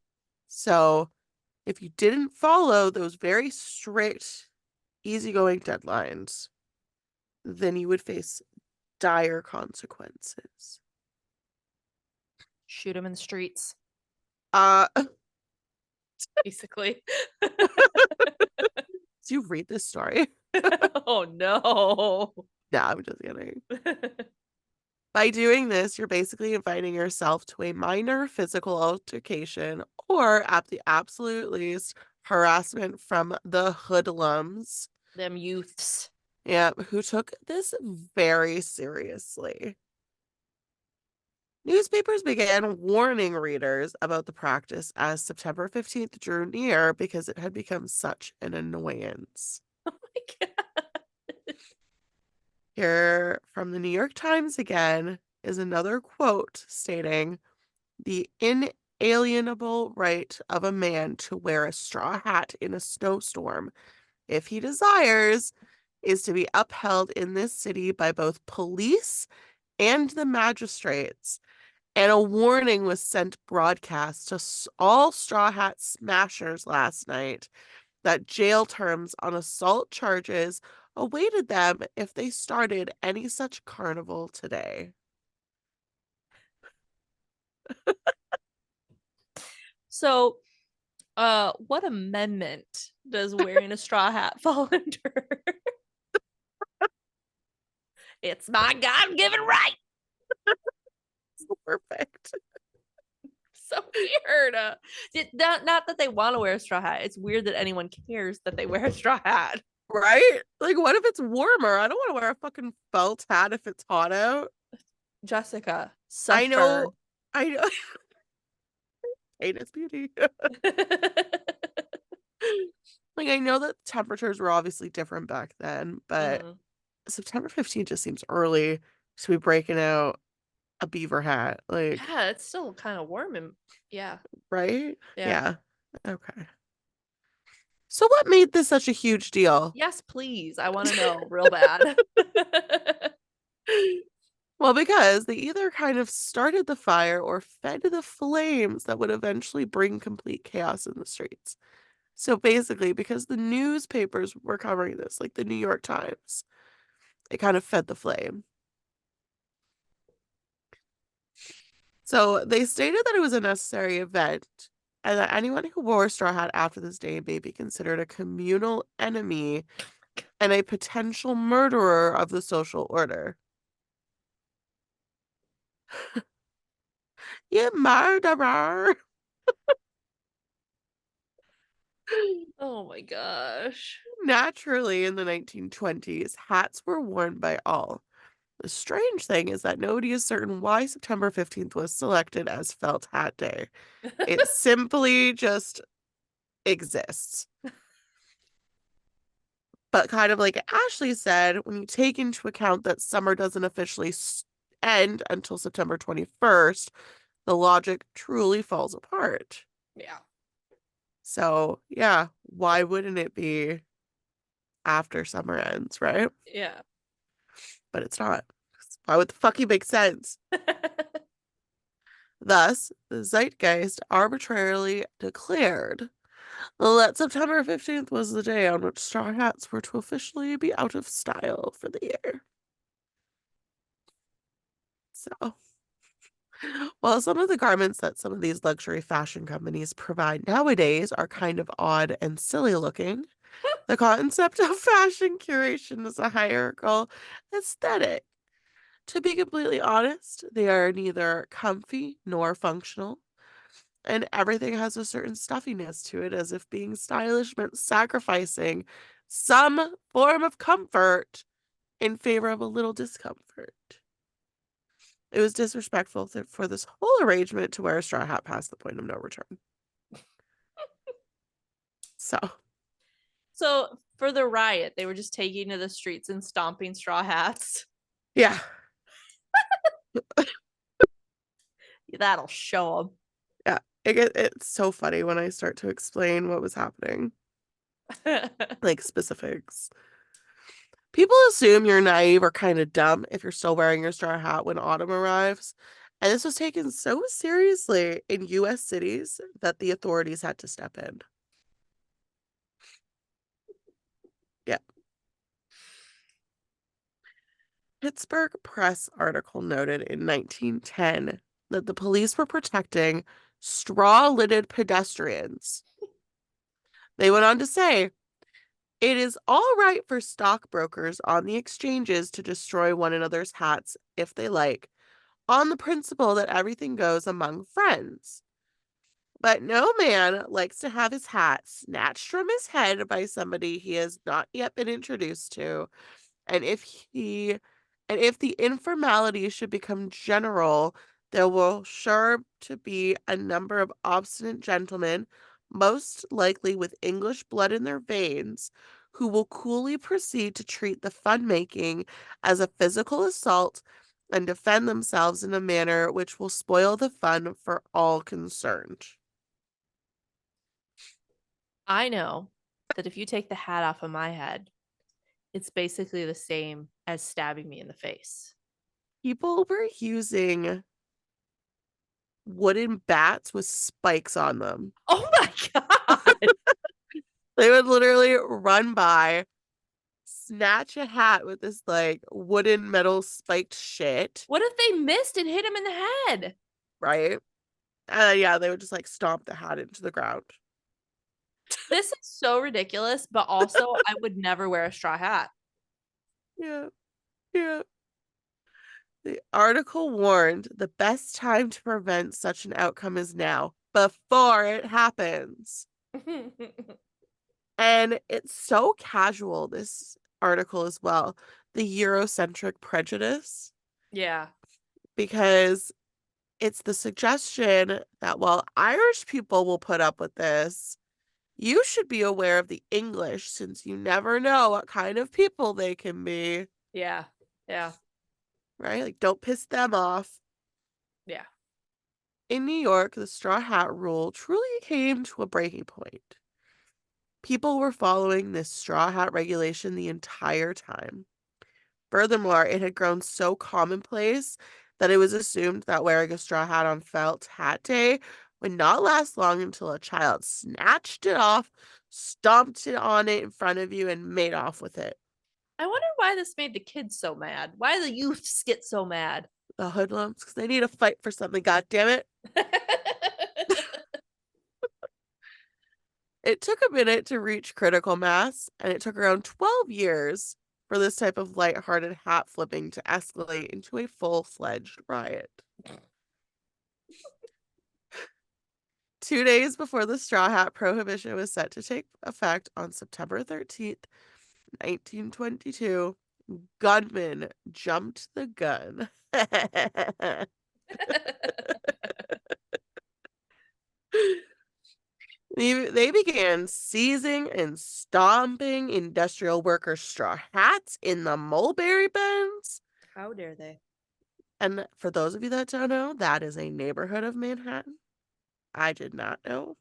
So if you didn't follow those very strict, easygoing deadlines, then you would face dire consequences. Shoot him in the streets, Uh, basically. do you read this story? Oh no. No, I'm just kidding. By doing this, you're basically inviting yourself to a minor physical altercation or, at the absolute least, harassment from the hoodlums. Them youths. Yeah, who took this very seriously. Newspapers began warning readers about the practice as September 15th drew near because it had become such an annoyance. Oh my God. Here from the New York Times again is another quote stating, "The inalienable right of a man to wear a straw hat in a snowstorm, if he desires, is to be upheld in this city by both police and the magistrates." And a warning was sent broadcast to all straw hat smashers last night that jail terms on assault charges awaited them if they started any such carnival today. So, what amendment does wearing a straw hat fall under? It's my God-given right. So perfect. So weird. Not that they want to wear a straw hat. It's weird that anyone cares that they wear a straw hat. Right? Like, what if it's warmer? I don't want to wear a fucking felt hat if it's hot out. Jessica, I know, sunburn. I know. Pain is beauty. Like, I know that temperatures were obviously different back then, but Mhm. September 15th just seems early to be breaking out a beaver hat. Like, Yeah, it's still kind of warm and yeah, right? yeah. Yeah. Okay. So, what made this such a huge deal? Yes, please. I want to know real bad. Well, because they either kind of started the fire or fed the flames that would eventually bring complete chaos in the streets. So basically, because the newspapers were covering this, like the New York Times, it kind of fed the flame. So they stated that it was a necessary event and that anyone who wore a straw hat after this day may be considered a communal enemy and a potential murderer of the social order. You murderer! Oh my gosh. Naturally, in the 1920s, hats were worn by all. The strange thing is that nobody is certain why September 15th was selected as Felt Hat Day. It simply just exists. But kind of like Ashley said, when you take into account that summer doesn't officially end until September 21st, the logic truly falls apart. Yeah. So, yeah, why wouldn't it be after summer ends, right? Yeah. But it's not. Why would the fucking make sense? Thus, the zeitgeist arbitrarily declared that September 15th was the day on which straw hats were to officially be out of style for the year. So, while some of the garments that some of these luxury fashion companies provide nowadays are kind of odd and silly looking, the concept of fashion curation is a hierarchical aesthetic. To be completely honest, they are neither comfy nor functional, and everything has a certain stuffiness to it, as if being stylish meant sacrificing some form of comfort in favor of a little discomfort. It was disrespectful for this whole arrangement to wear a straw hat past the point of no return. So, So for the riot, they were just taking to the streets and stomping straw hats. Yeah. That'll show Yeah. It's so funny when I start to explain what was happening, them. like specifics. People assume you're naive or kind of dumb if you're still wearing your straw hat when autumn arrives. And this was taken so seriously in US cities that the authorities had to step in. Yeah. Pittsburgh Press article noted in 1910 that the police were protecting straw-lidded pedestrians. They went on to say, it is all right for stockbrokers on the exchanges to destroy one another's hats if they like, on the principle that everything goes among friends. But no man likes to have his hat snatched from his head by somebody he has not yet been introduced to. And if the informality should become general, there will sure to be a number of obstinate gentlemen, most likely with English blood in their veins, who will coolly proceed to treat the fun-making as a physical assault and defend themselves in a manner which will spoil the fun for all concerned. I know that if you take the hat off of my head, it's basically the same as stabbing me in the face. People were using wooden bats with spikes on them. Oh my God. They would literally run by, snatch a hat with this like wooden metal spiked shit, What if they missed and hit him in the head? right? Yeah, they would just like stomp the hat into the ground. This is so ridiculous, but also I would never wear a straw hat. Yeah, yeah. The article warned the best time to prevent such an outcome is now, before it happens. And it's so casual, this article as well. The Eurocentric prejudice, Yeah. because it's the suggestion that while Irish people will put up with this, you should be aware of the English since you never know what kind of people they can be, Yeah. Yeah. right? Like, don't piss them off. Yeah. In New York, the straw hat rule truly came to a breaking point. People were following this straw hat regulation the entire time. Furthermore, it had grown so commonplace that it was assumed that wearing a straw hat on Felt Hat Day would not last long until a child snatched it off, stomped it on it in front of you, and made off with it. I wonder why this made the kids so mad. Why the youths get so mad? The hoodlums, because they need to fight for something, god damn it. It took a minute to reach critical mass, and it took around 12 years for this type of lighthearted hat flipping to escalate into a full-fledged riot. 2 days before the straw hat prohibition was set to take effect on September 13th, 1922, gunmen jumped the gun. They began seizing and stomping industrial workers' straw hats in the mulberry bins. How dare they? And for those of you that don't know, that is a neighborhood of Manhattan. I did not know.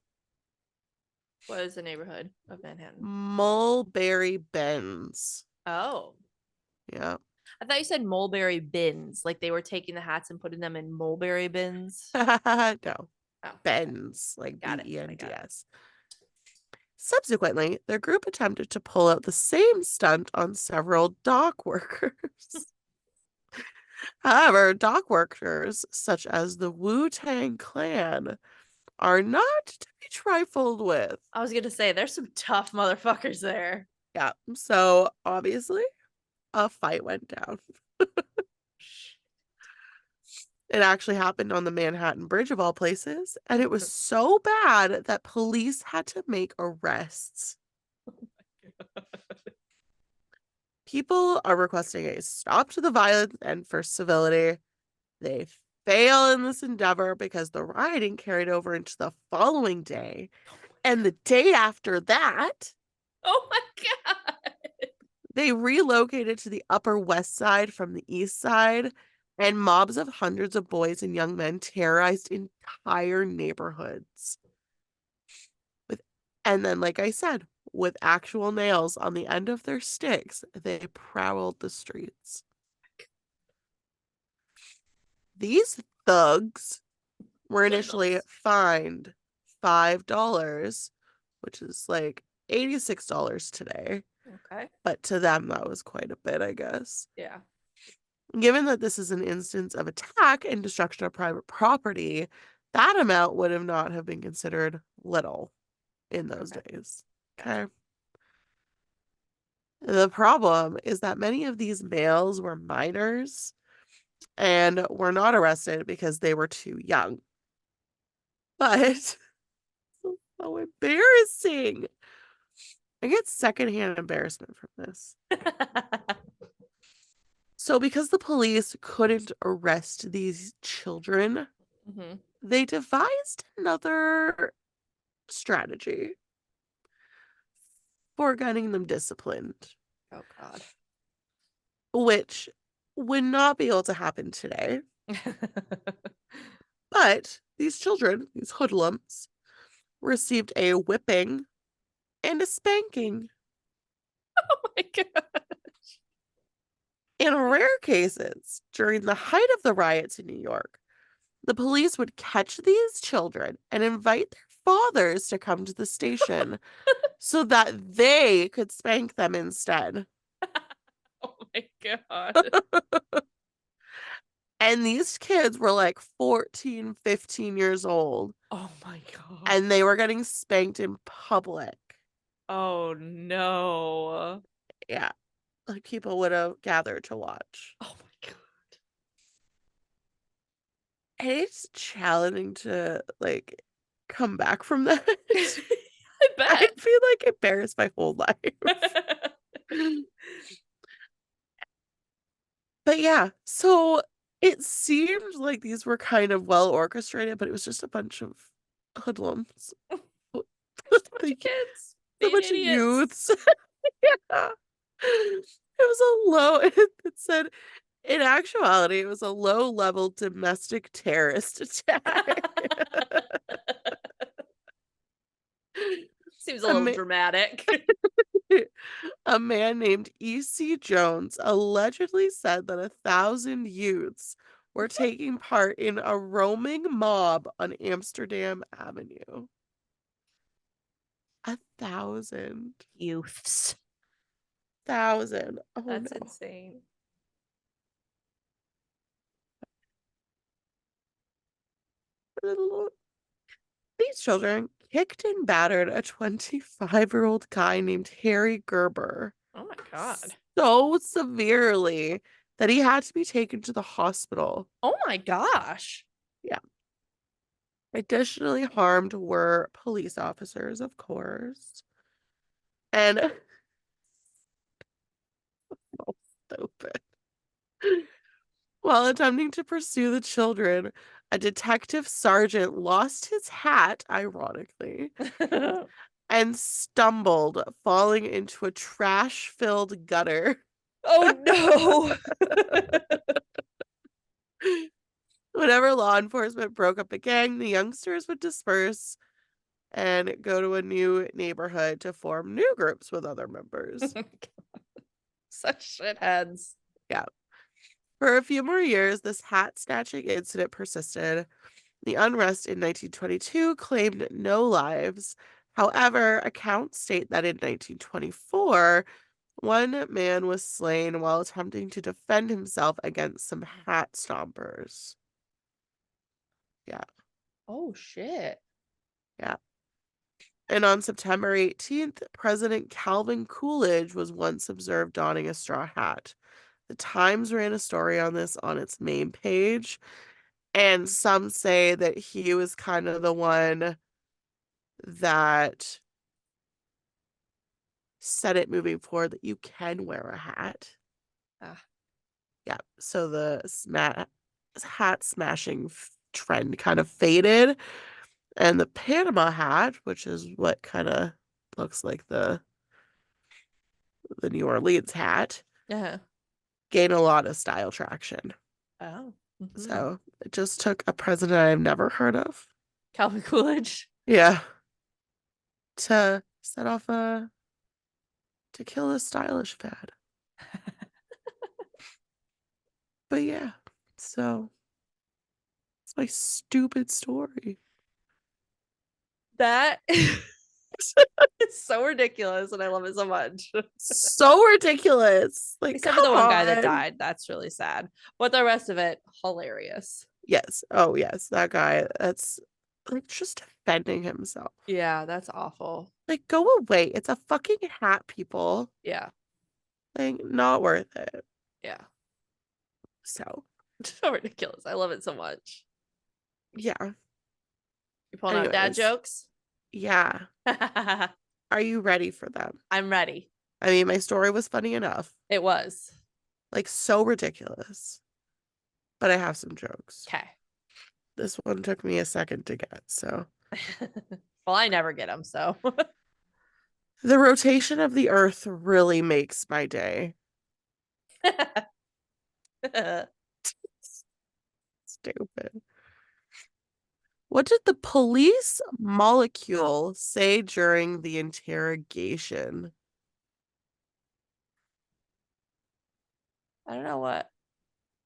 What is the neighborhood of Manhattan? Mulberry bins. Oh. Yeah. I thought you said mulberry bins, like they were taking the hats and putting them in mulberry bins. No. Oh, Bends, like got it. I got it. Bends. Subsequently, their group attempted to pull out the same stunt on several dock workers. However, dock workers, such as the Wu-Tang Clan, are not to be trifled with. I was gonna say there's some tough motherfuckers there. Yeah, so obviously, a fight went down. It actually happened on the Manhattan Bridge of all places, and it was so bad that police had to make arrests. People are requesting a stop to the violence and for civility. They fail in this endeavor because the rioting carried over into the following day and the day after that. Oh my God. They relocated to the Upper West Side from the East Side, and mobs of hundreds of boys and young men terrorized entire neighborhoods. With, and then, like I said, with actual nails on the end of their sticks, they prowled the streets. These thugs were initially Hoodlums. fined $5, which is like $86 today. Okay. But to them, that was quite a bit, I guess. Yeah. Given that this is an instance of attack and destruction of private property, that amount would have not have been considered little in those Okay. days. Gotcha. Okay. The problem is that many of these males were minors and were not arrested because they were too young. But so embarrassing. I get secondhand embarrassment from this. So, because the police couldn't arrest these children, Hmm. they devised another strategy for getting them disciplined, Oh God. which would not be able to happen today. But these children, these hoodlums, received a whipping and a spanking. Oh my God. In rare cases, during the height of the riots in New York, the police would catch these children and invite their fathers to come to the station so that they could spank them instead. Oh my God. And these kids were like 14, 15 years old, Oh my God. and they were getting spanked in public. Oh no. Yeah, like people would have gathered to watch. Oh my God. And it's challenging to like come back from that. I I bet. feel like embarrassed my whole life. But yeah, so it seemed like these were kind of well orchestrated, but it was just a bunch of hoodlums. Bunch of Like, kids a being bunch of idiots. youths. Yeah. It was a low, it said, in actuality, it was a low level domestic terrorist attack. Seems a A, little ma- dramatic. a man named E.C. Jones allegedly said that 1,000 youths were taking part in a roaming mob on Amsterdam Avenue. 1,000. Youths. 1,000. Oh That's no. insane. These children kicked and battered a 25-year-old guy named Harry Gerber Oh my God. so severely that he had to be taken to the hospital. Oh my gosh. Yeah. Additionally harmed were police officers, of course. And so stupid. While attempting to pursue the children, a detective sergeant lost his hat, ironically, and stumbled, falling into a trash-filled gutter. Oh no. Whenever law enforcement broke up a gang, the youngsters would disperse and go to a new neighborhood to form new groups with other members. Such shitheads. Yeah. For a few more years, this hat snatching incident persisted. The unrest in 1922 claimed no lives. However, accounts state that in 1924, one man was slain while attempting to defend himself against some hat stompers. Yeah, Oh shit. yeah. And on September 18th, President Calvin Coolidge was once observed donning a straw hat. The Times ran a story on this on its main page, and some say that he was kind of the one that set it moving forward that you can wear a hat. Ah. Yeah, so the hat smashing trend kind of faded, and the Panama hat, which is what kind of looks like the the New Orleans hat, Uh-huh. gain a lot of style traction. Oh. So it just took a president I've never heard of. Calvin Coolidge. Yeah. To set off to kill this stylish fad. But yeah, so it's my stupid story. That is so ridiculous, and I love it so much. So ridiculous. Like, Except for the come one guy that on. died. That's really sad. But the rest of it, hilarious. Yes. Oh, yes. That guy, that's like just defending himself. Yeah, that's awful. Like, go away. It's a fucking hat, people. Yeah. Like, not worth it. Yeah. So, So ridiculous. I love it so much. yeah. You pulling out dad Anyways, jokes? yeah. I'm Are you ready for them? ready. I mean, my story was funny enough. It was. Like, so ridiculous. But I have some jokes. Okay. This one took me a second to get, so. Well, I never get them, so. The rotation of the earth really makes my day. Stupid. What did the police molecule say during the interrogation? I don't know what.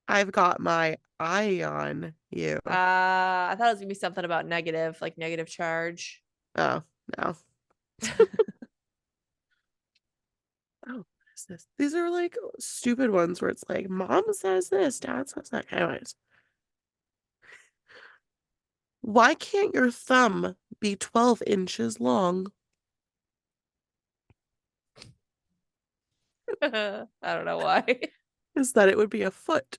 I've got my eye on you. I thought it was gonna be something about negative, like negative charge. Oh, no. Oh, what is this? These are like stupid ones where it's like, mom says this, dad says that. Anyways. Why can't your thumb be 12 inches long? I don't know why. Is that it would be a foot.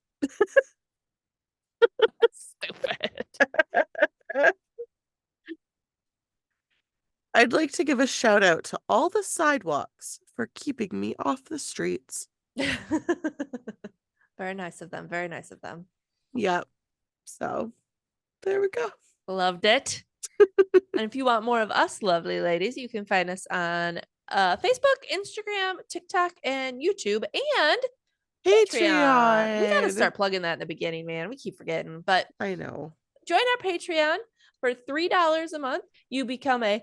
Stupid. I'd like to give a shout out to all the sidewalks for keeping me off the streets. Very nice of them. Very nice of them. Yep. So there we go. Loved it. And if you want more of us lovely ladies, you can find us on Facebook, Instagram, TikTok, and YouTube, and Patreon. We got to Patreon. start plugging that in the beginning, man. We keep forgetting. But I know. join our Patreon for $3 a month. You become a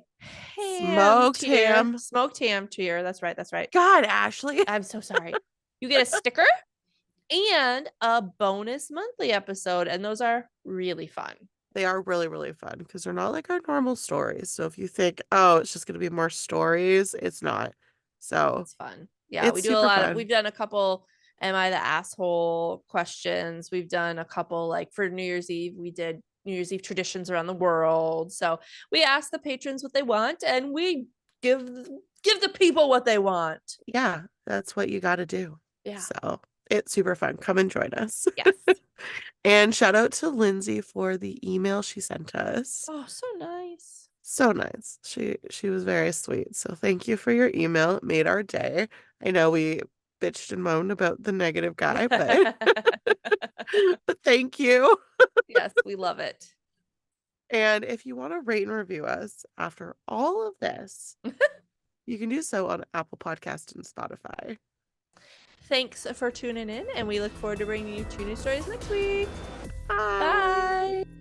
Smoked ham. Smoked ham tier. That's right. That's right. God, Ashley. I'm so sorry. You get a sticker and a bonus monthly episode, and those are really fun. They are really, really fun because they're not like our normal stories. So if you think, oh, it's just going to be more stories, it's not. So it's fun. Yeah, we do a lot of, we've done a couple Am I the Asshole questions. We've done a couple, like for New Year's Eve, we did New Year's Eve traditions around the world. So we ask the patrons what they want and we give the people what they want. Yeah, that's what you got to do. Yeah. So it's super fun. Come and join us. Yes. And shout out to Lindsay for the email she sent us. Oh, so nice. So nice. She was very sweet. So thank you for your email. It made our day. I know we bitched and moaned about the negative guy, but but thank you. Yes, we love it. And if you want to rate and review us after all of this, you can do so on Apple Podcast and Spotify. Thanks for tuning in, and we look forward to bringing you 2 new stories next week. Bye. Bye.